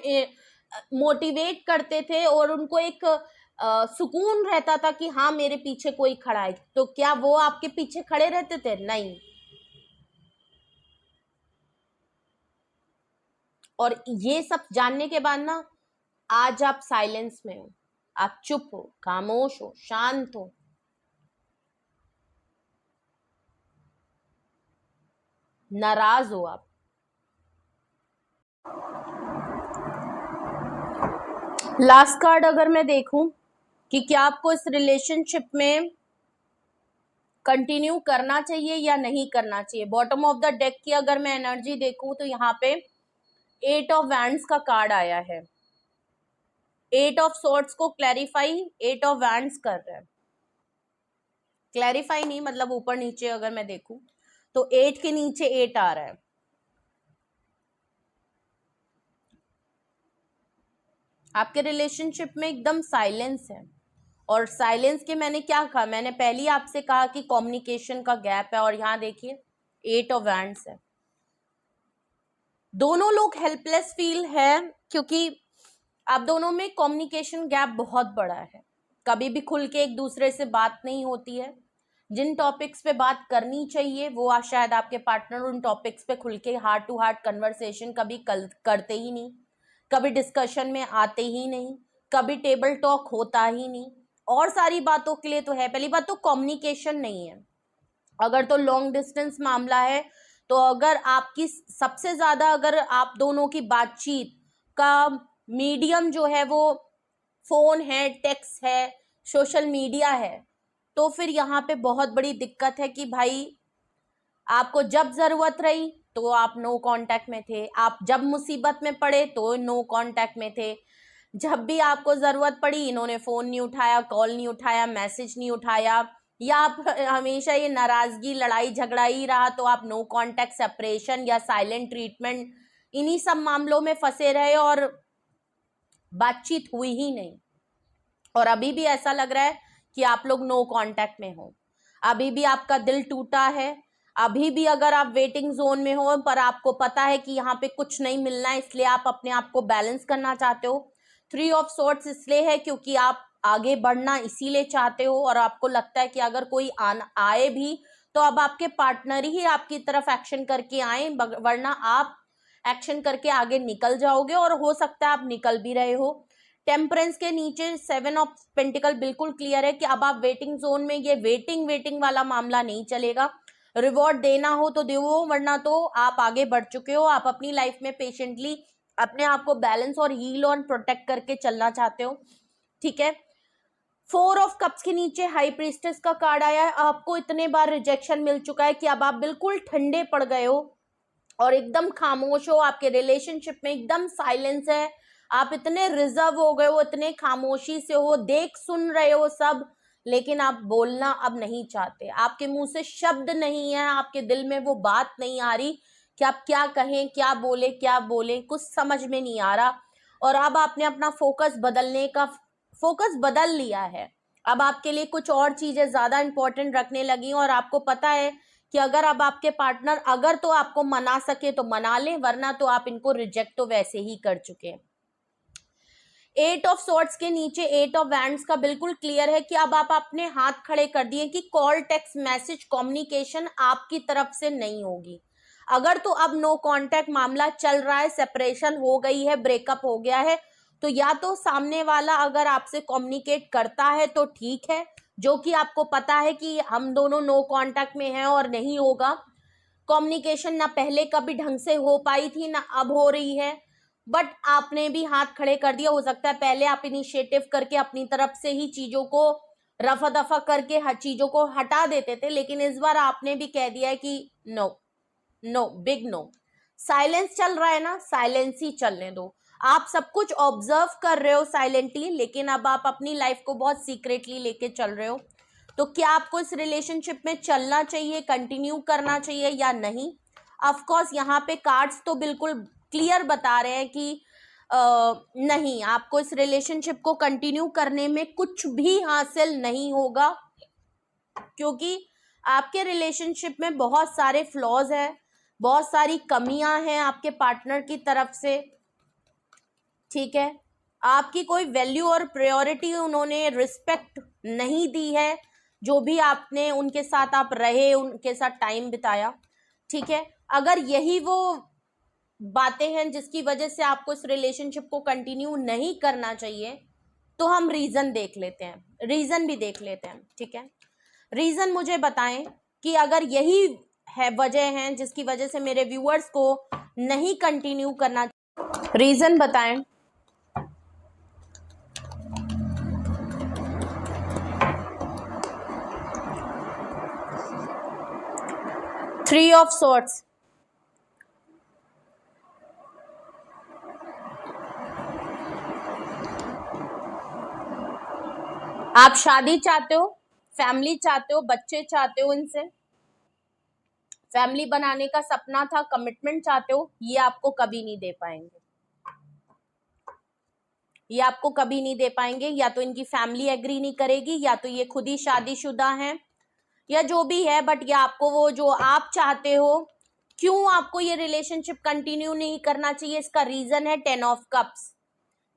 मोटिवेट करते थे और उनको एक सुकून रहता था कि हाँ मेरे पीछे कोई खड़ा है। तो क्या वो आपके पीछे खड़े रहते थे? नहीं। और ये सब जानने के बाद ना आज आप साइलेंस में हो, आप चुप हो, खामोश हो, शांत हो, नाराज हो आप। लास्ट कार्ड अगर मैं देखूं कि क्या आपको इस रिलेशनशिप में कंटिन्यू करना चाहिए या नहीं करना चाहिए, बॉटम ऑफ द डेक की अगर मैं एनर्जी देखूं तो यहाँ पे 8 ऑफ वैंड्स का कार्ड आया है। 8 ऑफ सॉर्ड्स को क्लैरिफाई 8 ऑफ वैंड्स कर रहा है। क्लैरिफाई नहीं मतलब ऊपर नीचे अगर मैं देखूं तो 8 के नीचे 8 आ रहा है। आपके रिलेशनशिप में एकदम साइलेंस है, और साइलेंस के मैंने क्या कहा, मैंने पहले ही आपसे कहा कि कम्युनिकेशन का गैप है, और यहाँ देखिए 8 ऑफ वैंड्स है। दोनों लोग हेल्पलेस फील है क्योंकि आप दोनों में कम्युनिकेशन गैप बहुत बड़ा है, कभी भी खुल के एक दूसरे से बात नहीं होती है। जिन टॉपिक्स पे बात करनी चाहिए वो आज शायद आपके पार्टनर उन टॉपिक्स पे खुल के हार्ट टू हार्ट कन्वर्सेशन कभी करते ही नहीं, कभी डिस्कशन में आते ही नहीं, कभी टेबल टॉक होता ही नहीं। और सारी बातों के लिए तो है, पहली बात तो कम्युनिकेशन नहीं है। अगर तो लॉन्ग डिस्टेंस मामला है तो अगर आपकी सबसे ज्यादा अगर आप दोनों की बातचीत का मीडियम जो है वो फोन है, टेक्स्ट है, सोशल मीडिया है, तो फिर यहाँ पे बहुत बड़ी दिक्कत है कि भाई आपको जब जरूरत रही तो आप नो कांटेक्ट में थे, आप जब मुसीबत में पड़े तो नो कांटेक्ट में थे, जब भी आपको जरूरत पड़ी इन्होंने फोन नहीं उठाया, कॉल नहीं उठाया, मैसेज नहीं उठाया, या आप हमेशा ये नाराजगी लड़ाई झगड़ा ही रहा तो आप नो कांटेक्ट सेपरेशन या साइलेंट ट्रीटमेंट इन्हीं सब मामलों में फंसे रहे और बातचीत हुई ही नहीं। और अभी भी ऐसा लग रहा है कि आप लोग नो कांटेक्ट में हो, अभी भी आपका दिल टूटा है, अभी भी अगर आप वेटिंग जोन में हो पर आपको पता है कि यहाँ पे कुछ नहीं मिलना है, इसलिए आप अपने आप को बैलेंस करना चाहते हो। 3 ऑफ सॉर्ड्स इसलिए है क्योंकि आप आगे बढ़ना इसीलिए चाहते हो और आपको लगता है कि अगर कोई आए भी तो अब आपके पार्टनर ही आपकी तरफ एक्शन करके आए, वरना आप एक्शन करके आगे निकल जाओगे और हो सकता है आप निकल भी रहे हो। टेम्परेंस के नीचे 7 ऑफ पेंटिकल बिल्कुल क्लियर है कि अब आप वेटिंग जोन में, ये वेटिंग वाला मामला नहीं चलेगा। रिवॉर्ड देना हो तो दो, वरना तो आप आगे बढ़ चुके हो, आप अपनी लाइफ में पेशेंटली अपने आप को बैलेंस और हील और प्रोटेक्ट करके चलना चाहते हो, ठीक है। 4 ऑफ कप्स के नीचे हाई प्रीस्टेस का कार्ड आया है। आपको इतने बार रिजेक्शन मिल चुका है कि अब आप बिल्कुल ठंडे पड़ गए हो और एकदम खामोश हो, आपके रिलेशनशिप में एकदम साइलेंस है, आप इतने रिजर्व हो गए हो, इतने खामोशी से हो, देख सुन रहे हो सब, लेकिन आप बोलना अब नहीं चाहते, आपके मुंह से शब्द नहीं है, आपके दिल में वो बात नहीं आ रही कि आप क्या कहें, क्या बोले कुछ समझ में नहीं आ रहा। और अब आपने अपना फोकस बदल लिया है, अब आपके लिए कुछ और चीजें ज्यादा इंपॉर्टेंट रखने लगी और आपको पता है कि अगर अब आपके पार्टनर अगर तो आपको मना सके तो मना ले, वरना तो आप इनको रिजेक्ट तो वैसे ही कर चुके हैं। 8 ऑफ सॉर्ड्स के नीचे 8 ऑफ वैंड्स का बिल्कुल क्लियर है कि अब आप अपने हाथ खड़े कर दिए कि कॉल, टेक्स्ट मैसेज, कम्युनिकेशन आपकी तरफ से नहीं होगी। अगर तो अब नो कांटेक्ट मामला चल रहा है, सेपरेशन हो गई है, ब्रेकअप हो गया है, तो या तो सामने वाला अगर आपसे कम्युनिकेट करता है तो ठीक है, जो कि आपको पता है कि हम दोनों नो कांटेक्ट में हैं और नहीं होगा, कम्युनिकेशन ना पहले कभी ढंग से हो पाई थी ना अब हो रही है, बट आपने भी हाथ खड़े कर दिया। हो सकता है पहले आप इनिशिएटिव करके अपनी तरफ से ही चीजों को रफा दफा करके हर चीजों को हटा देते थे, लेकिन इस बार आपने भी कह दिया है कि no no, big no. Silence चल रहा है ना, साइलेंस ही चलने दो, आप सब कुछ ऑब्जर्व कर रहे हो साइलेंटली, लेकिन अब आप अपनी लाइफ को बहुत सीक्रेटली लेके चल रहे हो। तो क्या आपको इस रिलेशनशिप में चलना चाहिए, कंटिन्यू करना चाहिए या नहीं? ऑफ कोर्स यहाँ पे कार्ड्स तो बिल्कुल क्लियर बता रहे हैं कि नहीं, आपको इस रिलेशनशिप को कंटिन्यू करने में कुछ भी हासिल नहीं होगा, क्योंकि आपके रिलेशनशिप में बहुत सारे फ्लॉज हैं, बहुत सारी कमियां हैं आपके पार्टनर की तरफ से, ठीक है। आपकी कोई वैल्यू और प्रायोरिटी उन्होंने रिस्पेक्ट नहीं दी है, जो भी आपने उनके साथ आप रहे, उनके साथ टाइम बिताया, ठीक है। अगर यही वो बातें हैं जिसकी वजह से आपको इस रिलेशनशिप को कंटिन्यू नहीं करना चाहिए, तो हम रीजन देख लेते हैं, रीजन भी देख लेते हैं, ठीक है। रीजन मुझे बताएं कि अगर यही है वजह है जिसकी वजह से मेरे व्यूअर्स को नहीं कंटिन्यू करना, रीजन बताएं। थ्री ऑफ सॉर्ड्स, आप शादी चाहते हो, फैमिली चाहते हो, बच्चे चाहते हो, इनसे फैमिली बनाने का सपना था, कमिटमेंट चाहते हो, ये आपको कभी नहीं दे पाएंगे, ये आपको कभी नहीं दे पाएंगे। या तो इनकी फैमिली एग्री नहीं करेगी, या तो ये खुद ही शादीशुदा हैं, या जो भी है, बट ये आपको वो जो आप चाहते हो, क्यों आपको ये रिलेशनशिप कंटिन्यू नहीं करना चाहिए, इसका रीजन है 10 ऑफ कप्स।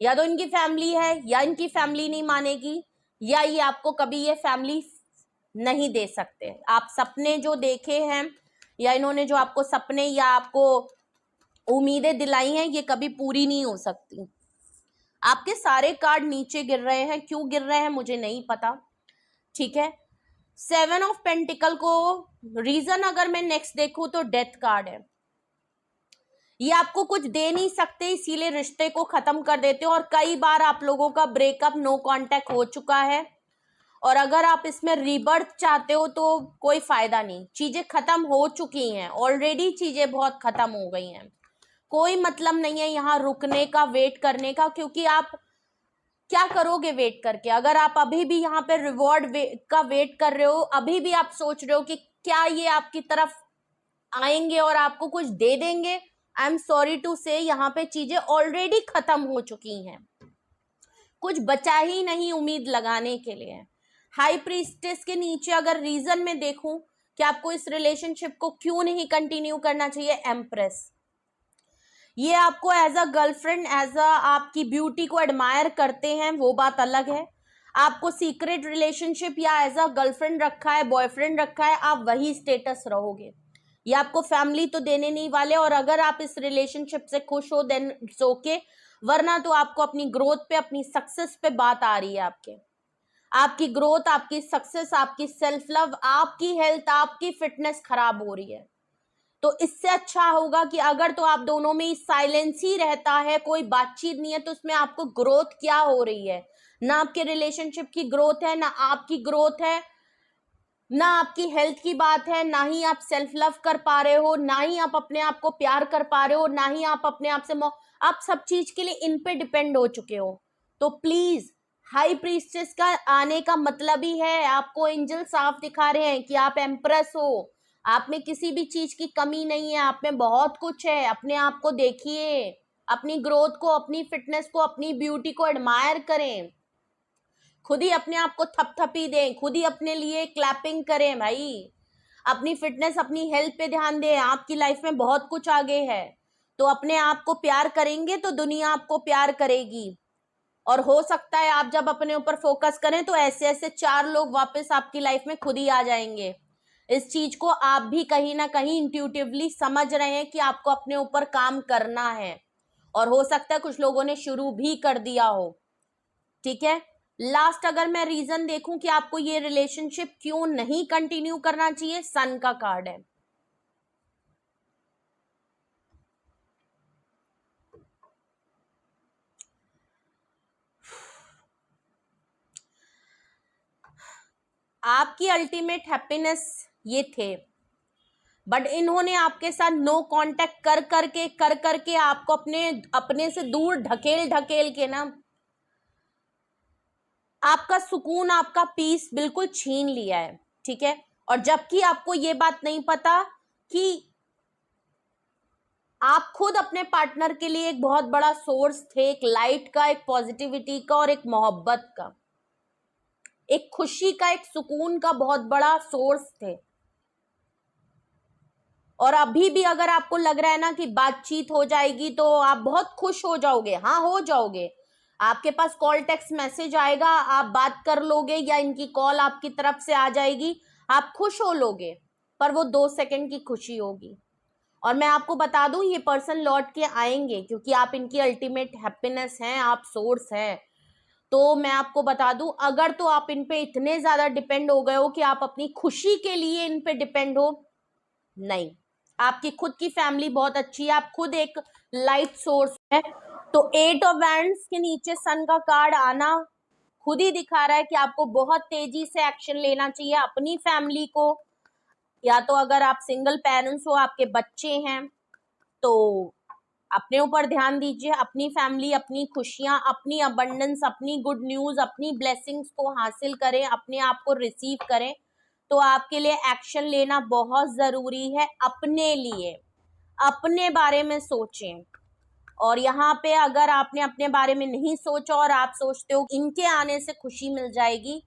या तो इनकी फैमिली है, या इनकी फैमिली नहीं मानेगी, या ये आपको कभी ये फैमिली नहीं दे सकते। आप सपने जो देखे हैं, या इन्होंने जो आपको सपने या आपको उम्मीदें दिलाई हैं, ये कभी पूरी नहीं हो सकती। आपके सारे कार्ड नीचे गिर रहे हैं, क्यों गिर रहे हैं मुझे नहीं पता, ठीक है। 7 ऑफ पेंटिकल को रीजन अगर मैं नेक्स्ट देखूं तो डेथ कार्ड है, ये आपको कुछ दे नहीं सकते, इसीलिए रिश्ते को खत्म कर देते हो। और कई बार आप लोगों का ब्रेकअप नो कांटेक्ट हो चुका है, और अगर आप इसमें रीबर्थ चाहते हो तो कोई फायदा नहीं, चीजें खत्म हो चुकी हैं ऑलरेडी, चीजें बहुत खत्म हो गई हैं, कोई मतलब नहीं है यहाँ रुकने का, वेट करने का, क्योंकि आप क्या करोगे वेट करके? अगर आप अभी भी यहाँ पे रिवॉर्ड का वेट कर रहे हो, अभी भी आप सोच रहे हो कि क्या ये आपकी तरफ आएंगे और आपको कुछ दे देंगे, आई एम सॉरी टू से यहाँ पे चीजें ऑलरेडी खत्म हो चुकी हैं, कुछ बचा ही नहीं उम्मीद लगाने के लिए। हाई प्रीस्टेस के नीचे अगर रीजन में देखूं कि आपको इस रिलेशनशिप को क्यों नहीं कंटिन्यू करना चाहिए, एम्प्रेस, ये आपको as a girlfriend, as a आपकी ब्यूटी को एडमायर करते हैं, वो बात अलग है। आपको सीक्रेट रिलेशनशिप या एज अ गर्लफ्रेंड रखा है, बॉयफ्रेंड रखा है, आप वही स्टेटस रहोगे, ये आपको फैमिली तो देने नहीं वाले। और अगर आप इस रिलेशनशिप से खुश हो देन इट्स ओके, वरना तो आपको अपनी ग्रोथ पे, अपनी सक्सेस पे बात आ रही है, आपकी ग्रोथ, आपकी सक्सेस, आपकी सेल्फ लव, आपकी हेल्थ, आपकी फिटनेस खराब हो रही है। तो इससे अच्छा होगा कि अगर तो आप दोनों में साइलेंस ही रहता है, कोई बातचीत नहीं है, तो उसमें आपको ग्रोथ क्या हो रही है? ना आपके रिलेशनशिप की ग्रोथ है, ना आपकी ग्रोथ है, ना आपकी हेल्थ की बात है, ना ही आप सेल्फ लव कर पा रहे हो, ना ही आप अपने आप को प्यार कर पा रहे हो, ना ही आप अपने आप से आप सब चीज के लिए इन पे डिपेंड हो चुके हो। तो प्लीज, हाई प्रीस्टेस का आने का मतलब ही है, आपको एंजल साफ दिखा रहे हैं कि आप एम्प्रेस हो, आप में किसी भी चीज की कमी नहीं है, आप में बहुत कुछ है। अपने आप को देखिए, अपनी ग्रोथ को, अपनी फिटनेस को, अपनी ब्यूटी को एडमायर करें, खुद ही अपने आप को थपथपी दें, खुद ही अपने लिए क्लैपिंग करें भाई, अपनी फिटनेस, अपनी हेल्थ पे ध्यान दें। आपकी लाइफ में बहुत कुछ आगे है, तो अपने आप को प्यार करेंगे तो दुनिया आपको प्यार करेगी। और हो सकता है आप जब अपने ऊपर फोकस करें तो ऐसे ऐसे 4 लोग वापस आपकी लाइफ में खुद ही आ जाएंगे। इस चीज को आप भी कहीं ना कहीं इंट्यूटिवली समझ रहे हैं कि आपको अपने ऊपर काम करना है, और हो सकता है कुछ लोगों ने शुरू भी कर दिया हो। ठीक है, लास्ट अगर मैं रीजन देखूं कि आपको ये रिलेशनशिप क्यों नहीं कंटिन्यू करना चाहिए, सन का कार्ड है। आपकी अल्टीमेट हैप्पीनेस ये थे, बट इन्होंने आपके साथ नो कांटेक्ट कर करके आपको अपने से दूर ढकेल ढकेल के ना आपका सुकून, आपका पीस बिल्कुल छीन लिया है। ठीक है, और जबकि आपको ये बात नहीं पता कि आप खुद अपने पार्टनर के लिए एक बहुत बड़ा सोर्स थे, एक लाइट का, एक पॉजिटिविटी का, और एक मोहब्बत का, एक खुशी का, एक सुकून का बहुत बड़ा सोर्स थे। और अभी भी अगर आपको लग रहा है ना कि बातचीत हो जाएगी तो आप बहुत खुश हो जाओगे, हाँ हो जाओगे, आपके पास कॉल टेक्स्ट मैसेज आएगा, आप बात कर लोगे, या इनकी कॉल आपकी तरफ से आ जाएगी, आप खुश हो लोगे, पर वो 2 सेकंड की खुशी होगी। और मैं आपको बता दूं, ये पर्सन लौट के आएंगे, क्योंकि आप इनकी अल्टीमेट हैप्पीनेस हैं, आप सोर्स हैं। तो मैं आपको बता दूं, अगर तो आप इन पे इतने ज्यादा डिपेंड हो गए हो कि आप अपनी खुशी के लिए इन पे डिपेंड हो, नहीं, आपकी खुद की फैमिली बहुत अच्छी है, आप खुद एक लाइट सोर्स है। तो 8 ऑफ वैंड्स के नीचे सन का कार्ड आना खुद ही दिखा रहा है कि आपको बहुत तेजी से एक्शन लेना चाहिए अपनी फैमिली को, या तो अगर आप सिंगल पेरेंट्स हो, आपके बच्चे हैं, तो अपने ऊपर ध्यान दीजिए, अपनी फैमिली, अपनी खुशियां, अपनी अबंडेंस, अपनी गुड न्यूज, अपनी ब्लेसिंग्स को हासिल करें, अपने आप को रिसीव करें। तो आपके लिए एक्शन लेना बहुत जरूरी है, अपने लिए, अपने बारे में सोचें। और यहाँ पे अगर आपने अपने बारे में नहीं सोचा और आप सोचते हो इनके आने से खुशी मिल जाएगी,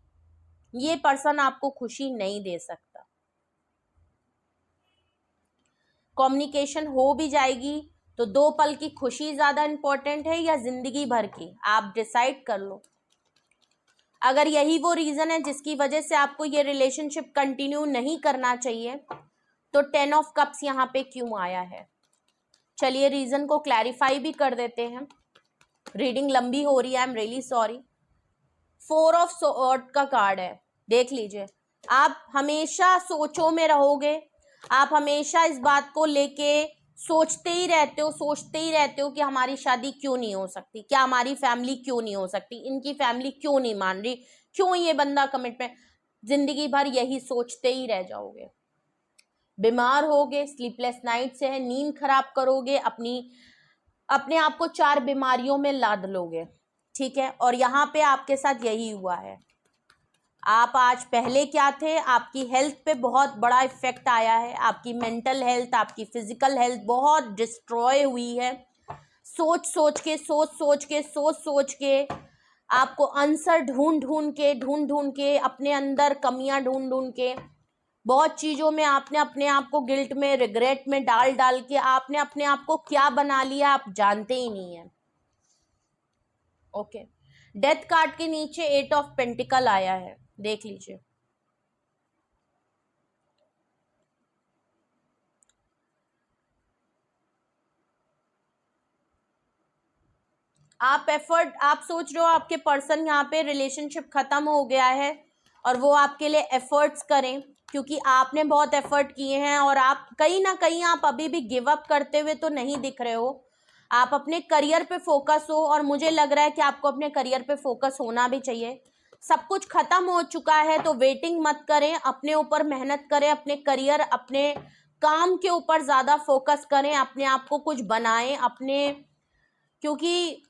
ये पर्सन आपको खुशी नहीं दे सकता। कम्युनिकेशन हो भी जाएगी तो 2 पल की खुशी ज्यादा इंपॉर्टेंट है या जिंदगी भर की, आप डिसाइड कर लो। अगर यही वो रीजन है जिसकी वजह से आपको ये रिलेशनशिप कंटिन्यू नहीं करना चाहिए, तो 10 ऑफ कप्स यहाँ पे क्यों आया है? चलिए रीजन को क्लैरिफाई भी कर देते हैं, रीडिंग लंबी हो रही है, I am really sorry. 4 of sword का कार्ड है, देख लीजिए, आप हमेशा सोचों में रहोगे, आप हमेशा इस बात को लेके सोचते ही रहते हो कि हमारी शादी क्यों नहीं हो सकती, क्या हमारी फैमिली क्यों नहीं हो सकती, इनकी फैमिली क्यों नहीं मान रही, क्यों ये बंदा कमिटमेंट, जिंदगी भर यही सोचते ही रह जाओगे। बीमार होगे, स्लीपलेस नाइट से है, नींद खराब करोगे, अपने आप को 4 बीमारियों में लाद लोगे, ठीक है। और यहाँ पे आपके साथ यही हुआ है। आप आज पहले क्या थे, आपकी हेल्थ पे बहुत बड़ा इफेक्ट आया है, आपकी मेंटल हेल्थ, आपकी फिजिकल हेल्थ बहुत डिस्ट्रॉय हुई है। सोच सोच के आपको आंसर ढूंढ ढूंढ के अपने अंदर कमियां ढूंढ के बहुत चीजों में आपने अपने आप को गिल्ट में, रिग्रेट में डाल के आपने अपने आप को क्या बना लिया आप जानते ही नहीं है। ओके, डेथ कार्ड के नीचे 8 ऑफ पेंटिकल आया है, देख लीजिए। आप सोच रहे हो आपके पर्सन यहाँ पे रिलेशनशिप खत्म हो गया है और वो आपके लिए एफर्ट्स करें, क्योंकि आपने बहुत एफर्ट किए हैं और आप कहीं ना कहीं आप अभी भी गिव अप करते हुए तो नहीं दिख रहे हो। आप अपने करियर पे फोकस हो और मुझे लग रहा है कि आपको अपने करियर पे फोकस होना भी चाहिए। सब कुछ खत्म हो चुका है तो वेटिंग मत करें, अपने ऊपर मेहनत करें, अपने करियर, अपने काम के ऊपर ज्यादा फोकस करें, अपने आप को कुछ बनाएं अपने, क्योंकि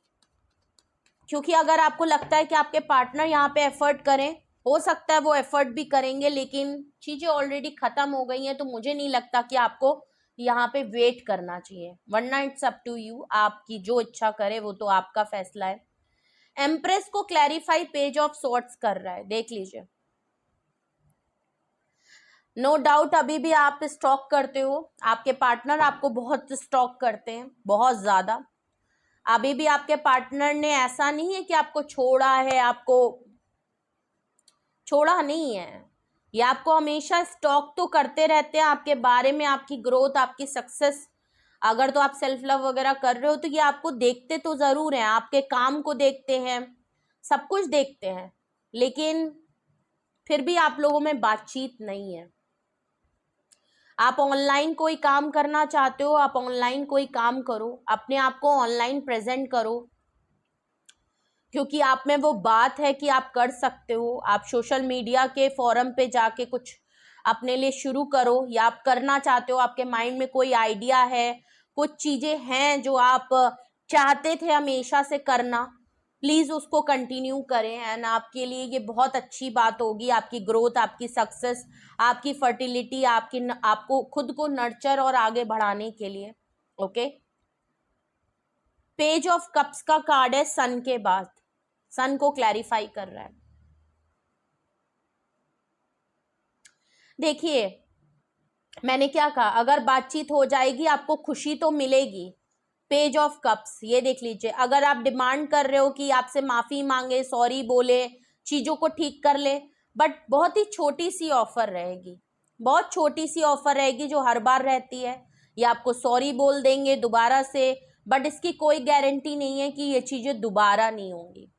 अगर आपको लगता है कि आपके पार्टनर यहाँ पे एफर्ट करें, हो सकता है वो एफर्ट भी करेंगे, लेकिन चीजें ऑलरेडी खत्म हो गई हैं, तो मुझे नहीं लगता कि आपको यहाँ पे वेट करना चाहिए, वरना इट्स अप टू यू, आपकी जो इच्छा करे वो तो आपका फैसला है। एम्प्रेस को क्लैरिफाई पेज ऑफ सॉर्ट्स कर रहा है, देख लीजिए। नो डाउट अभी भी आप स्टॉक करते हो, आपके पार्टनर आपको बहुत स्टॉक करते हैं, बहुत ज्यादा। अभी भी आपके पार्टनर ने ऐसा नहीं है कि आपको छोड़ा है, आपको छोड़ा नहीं है, ये आपको हमेशा स्टॉक तो करते रहते हैं आपके बारे में, आपकी ग्रोथ, आपकी सक्सेस। अगर तो आप सेल्फ लव वगैरह कर रहे हो तो ये आपको देखते तो जरूर हैं, आपके काम को देखते हैं, सब कुछ देखते हैं, लेकिन फिर भी आप लोगों में बातचीत नहीं है। आप ऑनलाइन कोई काम करना चाहते हो, आप ऑनलाइन कोई काम करो, अपने आप को ऑनलाइन प्रेजेंट करो, क्योंकि आप में वो बात है कि आप कर सकते हो। आप सोशल मीडिया के फोरम पे जाके कुछ अपने लिए शुरू करो, या आप करना चाहते हो, आपके माइंड में कोई आइडिया है, कुछ चीजें हैं जो आप चाहते थे हमेशा से करना, प्लीज उसको कंटिन्यू करें। एंड आपके लिए ये बहुत अच्छी बात होगी, आपकी ग्रोथ, आपकी सक्सेस, आपकी फर्टिलिटी, आपको खुद को नर्चर और आगे बढ़ाने के लिए। ओके, पेज ऑफ कप्स का कार्ड है सन के बाद, सन को क्लैरिफाई कर रहा है। देखिए मैंने क्या कहा, अगर बातचीत हो जाएगी आपको खुशी तो मिलेगी। पेज ऑफ कप्स, ये देख लीजिए, अगर आप डिमांड कर रहे हो कि आपसे माफी मांगे, सॉरी बोले, चीजों को ठीक कर ले, बट बहुत ही छोटी सी ऑफर रहेगी, बहुत छोटी सी ऑफर रहेगी जो हर बार रहती है, या आपको सॉरी बोल देंगे दोबारा से, बट इसकी कोई गारंटी नहीं है कि ये चीजें दोबारा नहीं होंगी,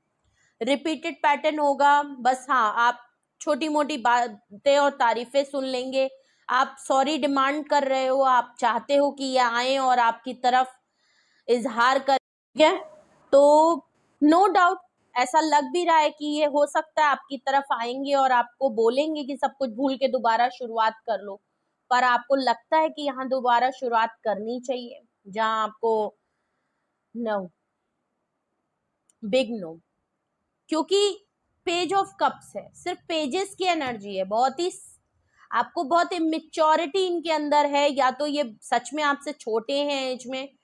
रिपीटेड पैटर्न होगा। बस हाँ, आप छोटी मोटी बातें और तारीफें सुन लेंगे, आप सॉरी डिमांड कर रहे हो, आप चाहते हो कि ये आए और आपकी तरफ इजहार करें, तो नो डाउट ऐसा लग भी रहा है कि ये हो सकता है आपकी तरफ आएंगे और आपको बोलेंगे कि सब कुछ भूल के दोबारा शुरुआत कर लो, पर आपको लगता है कि यहाँ दोबारा शुरुआत करनी चाहिए, जहां आपको नो, बिग नो, क्योंकि पेज ऑफ कप्स है, सिर्फ पेजेस की एनर्जी है, बहुत ही आपको बहुत इमेच्योरिटी इनके अंदर है, या तो ये सच में आपसे छोटे हैं एज में,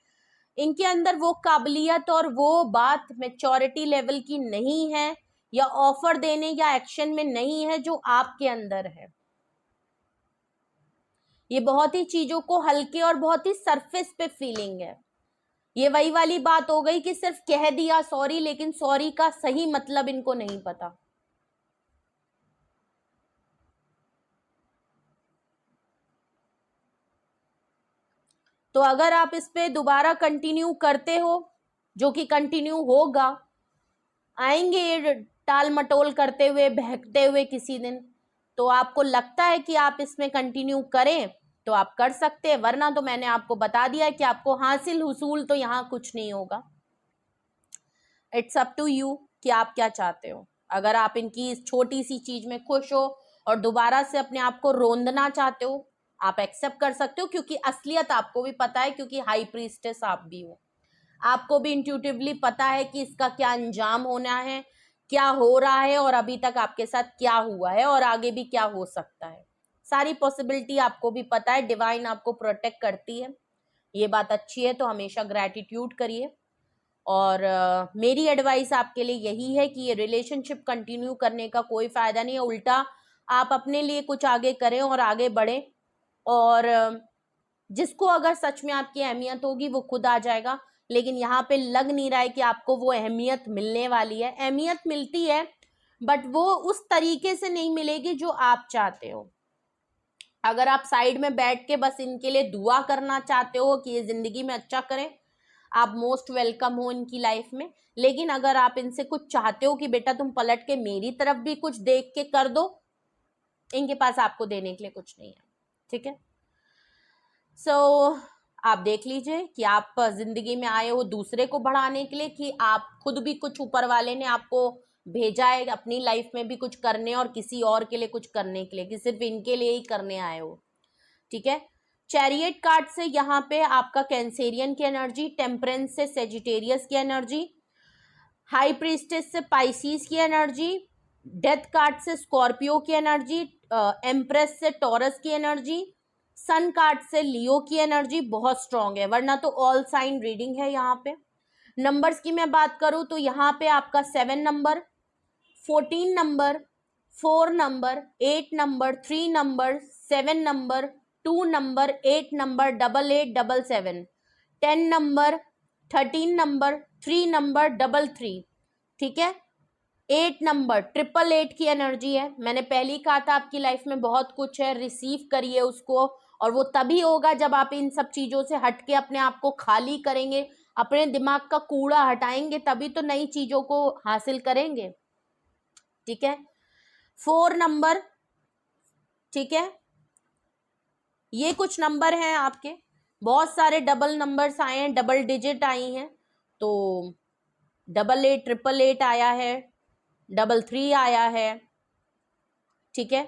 इनके अंदर वो काबिलियत और वो बात मैच्योरिटी लेवल की नहीं है, या ऑफर देने या एक्शन में नहीं है जो आपके अंदर है। ये बहुत ही चीजों को हल्के और बहुत ही सरफेस पे फीलिंग है। ये वही वाली बात हो गई कि सिर्फ कह दिया सॉरी, लेकिन सॉरी का सही मतलब इनको नहीं पता। तो अगर आप इस पे दोबारा कंटिन्यू करते हो, जो कि कंटिन्यू होगा, आएंगे ये टाल मटोल करते हुए, बहकते हुए किसी दिन, तो आपको लगता है कि आप इसमें कंटिन्यू करें तो आप कर सकते हैं, वरना तो मैंने आपको बता दिया है कि आपको हासिल हुसूल तो यहाँ कुछ नहीं होगा। इट्स अप टू यू कि आप क्या चाहते हो। अगर आप इनकी इस छोटी सी चीज में खुश हो और दोबारा से अपने आप को रोंदना चाहते हो, आप एक्सेप्ट कर सकते हो, क्योंकि असलियत आपको भी पता है, क्योंकि हाई प्रीस्टेस आप भी हो। आपको भी इंट्यूटिवली पता है कि इसका क्या अंजाम होना है, क्या हो रहा है, और अभी तक आपके साथ क्या हुआ है और आगे भी क्या हो सकता है। सारी पॉसिबिलिटी आपको भी पता है। डिवाइन आपको प्रोटेक्ट करती है, ये बात अच्छी है, तो हमेशा ग्रैटिट्यूड करिए। और मेरी एडवाइस आपके लिए यही है कि ये रिलेशनशिप कंटिन्यू करने का कोई फायदा नहीं है, उल्टा आप अपने लिए कुछ आगे करें और आगे बढ़ें। और जिसको अगर सच में आपकी अहमियत होगी वो खुद आ जाएगा, लेकिन यहाँ पे लग नहीं रहा है कि आपको वो अहमियत मिलने वाली है। अहमियत मिलती है, बट वो उस तरीके से नहीं मिलेगी जो आप चाहते हो। अगर आप साइड में बैठ के बस इनके लिए दुआ करना चाहते हो कि ये जिंदगी में अच्छा करें, आप मोस्ट वेलकम हो इनकी लाइफ में। लेकिन अगर आप इनसे कुछ चाहते हो कि बेटा तुम पलट के मेरी तरफ भी कुछ देख के कर दो, इनके पास आपको देने के लिए कुछ नहीं है। ठीक है, सो आप देख लीजिए कि आप जिंदगी में आए हो दूसरे को बढ़ाने के लिए, कि आप खुद भी कुछ ऊपर वाले ने आपको भेजा है अपनी लाइफ में भी कुछ करने और किसी और के लिए कुछ करने के लिए, कि सिर्फ इनके लिए ही करने आए हो। ठीक है, चैरियट कार्ड से यहाँ पे आपका कैंसेरियन की एनर्जी, टेम्परेंस से सेजिटेरियस की एनर्जी, हाई प्रीस्टेस से पाइसिस की एनर्जी, डेथ कार्ड से स्कॉर्पियो की एनर्जी, एम्प्रेस से टॉरस की एनर्जी, सन कार्ड से लियो की एनर्जी बहुत स्ट्रांग है, वरना तो ऑल साइन रीडिंग है। यहाँ पे नंबर्स की मैं बात करूं तो यहाँ पे आपका 7 number, 14 number, 4 number, 8 number, 3 number, 7 number, 2 number, 8 number, 8877, 10 number, 13 number, 3 number, 33। ठीक है, 8 नंबर 888 की एनर्जी है। मैंने पहले ही कहा था आपकी लाइफ में बहुत कुछ है, रिसीव करिए उसको, और वो तभी होगा जब आप इन सब चीजों से हट के अपने आप को खाली करेंगे, अपने दिमाग का कूड़ा हटाएंगे, तभी तो नई चीजों को हासिल करेंगे। ठीक है, 4 नंबर। ठीक है, ये कुछ नंबर हैं आपके, बहुत सारे डबल नंबर्स आए हैं, डबल डिजिट आई हैं, तो 88, 888 आया है, 33 आया है। ठीक है,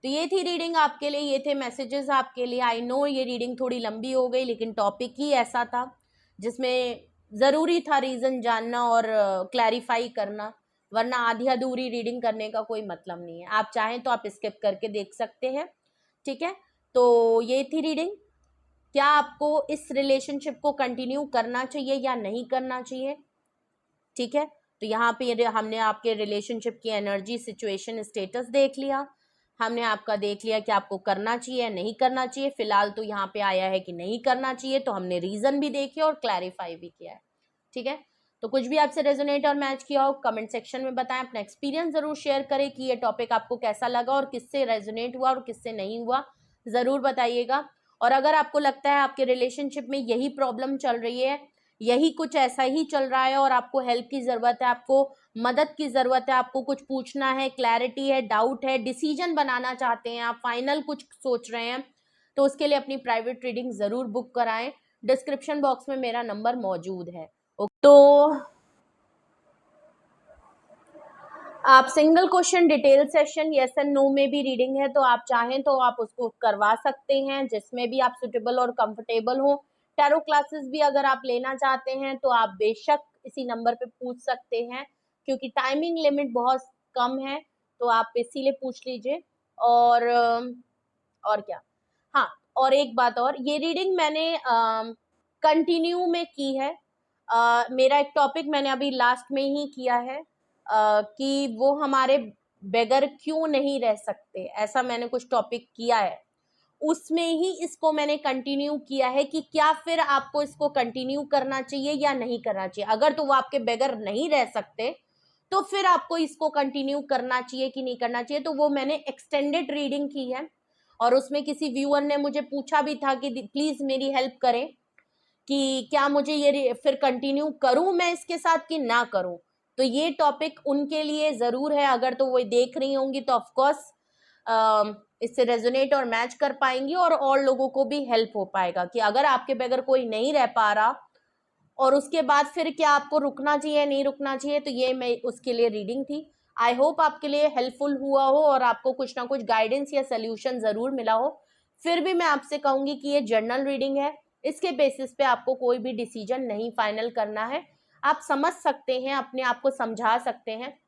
तो ये थी रीडिंग आपके लिए, ये थे मैसेजेस आपके लिए। आई नो ये रीडिंग थोड़ी लंबी हो गई, लेकिन टॉपिक ही ऐसा था जिसमें ज़रूरी था रीज़न जानना और क्लैरिफाई करना, वरना आधी अधूरी रीडिंग करने का कोई मतलब नहीं है। आप चाहें तो आप स्किप करके देख सकते हैं। ठीक है, तो ये थी रीडिंग। क्या आपको इस रिलेशनशिप को कंटिन्यू करना चाहिए या नहीं करना चाहिए? ठीक है, तो यहाँ पे हमने आपके रिलेशनशिप की एनर्जी, सिचुएशन, स्टेटस देख लिया। हमने आपका देख लिया कि आपको करना चाहिए नहीं करना चाहिए। फिलहाल तो यहाँ पे आया है कि नहीं करना चाहिए, तो हमने रीजन भी देखे और क्लैरिफाई भी किया है। ठीक है, तो कुछ भी आपसे रेजोनेट और मैच किया हो कमेंट सेक्शन में बताएं, अपना एक्सपीरियंस जरूर शेयर करें कि ये टॉपिक आपको कैसा लगा और किससे रेजोनेट हुआ और किससे नहीं हुआ, जरूर बताइएगा। और अगर आपको लगता है आपके रिलेशनशिप में यही प्रॉब्लम चल रही है, यही कुछ ऐसा ही चल रहा है और आपको हेल्प की जरूरत है, आपको मदद की जरूरत है, आपको कुछ पूछना है, क्लैरिटी है, डाउट है, डिसीजन बनाना चाहते हैं, आप फाइनल कुछ सोच रहे हैं, तो उसके लिए अपनी प्राइवेट रीडिंग जरूर बुक कराएं। डिस्क्रिप्शन बॉक्स में मेरा नंबर मौजूद है। तो आप single question detail session yes and no में भी रीडिंग है, तो आप चाहें तो आप उसको करवा सकते हैं, जिसमें भी आप सुटेबल और कंफर्टेबल हो। टैरो क्लासेस भी अगर आप लेना चाहते हैं तो आप बेशक इसी नंबर पे पूछ सकते हैं, क्योंकि टाइमिंग लिमिट बहुत कम है, तो आप इसीलिए पूछ लीजिए। और क्या, हाँ, और एक बात और, ये रीडिंग मैंने कंटिन्यू में की है। मेरा एक टॉपिक मैंने अभी लास्ट में ही किया है, कि वो हमारे बगैर क्यों नहीं रह सकते, ऐसा मैंने कुछ टॉपिक किया है, उसमें ही इसको मैंने कंटिन्यू किया है कि क्या फिर आपको इसको कंटिन्यू करना चाहिए या नहीं करना चाहिए। अगर तो वो आपके बगैर नहीं रह सकते तो फिर आपको इसको कंटिन्यू करना चाहिए कि नहीं करना चाहिए, तो वो मैंने एक्सटेंडेड रीडिंग की है। और उसमें किसी व्यूअर ने मुझे पूछा भी था कि प्लीज मेरी हेल्प करें कि क्या मुझे ये फिर कंटिन्यू करूं मैं इसके साथ कि ना करूं। तो ये टॉपिक उनके लिए जरूर है, अगर तो वो देख रही होंगी तो ऑफकोर्स इससे रेजोनेट और मैच कर पाएंगी, और लोगों को भी हेल्प हो पाएगा कि अगर आपके बगैर कोई नहीं रह पा रहा और उसके बाद फिर क्या आपको रुकना चाहिए नहीं रुकना चाहिए। तो ये मैं उसके लिए रीडिंग थी। आई होप आपके लिए हेल्पफुल हुआ हो और आपको कुछ ना कुछ गाइडेंस या सोल्यूशन जरूर मिला हो। फिर भी मैं आपसे कहूंगी कि ये जर्नल रीडिंग है, इसके बेसिस पे आपको कोई भी डिसीजन नहीं फाइनल करना है। आप समझ सकते हैं, अपने आप को समझा सकते हैं,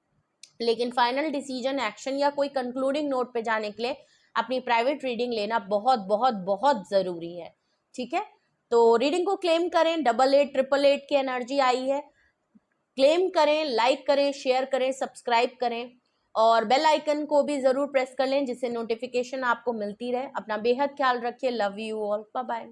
लेकिन फाइनल डिसीजन, एक्शन या कोई कंक्लूडिंग नोट पे जाने के लिए अपनी प्राइवेट रीडिंग लेना बहुत बहुत बहुत जरूरी है। ठीक है, तो रीडिंग को क्लेम करें। 88 888 की एनर्जी आई है, क्लेम करें, लाइक करें, शेयर करें, सब्सक्राइब करें और बेल आइकन को भी जरूर प्रेस कर लें जिससे नोटिफिकेशन आपको मिलती रहे। अपना बेहद ख्याल रखिए। Love you all, bye bye.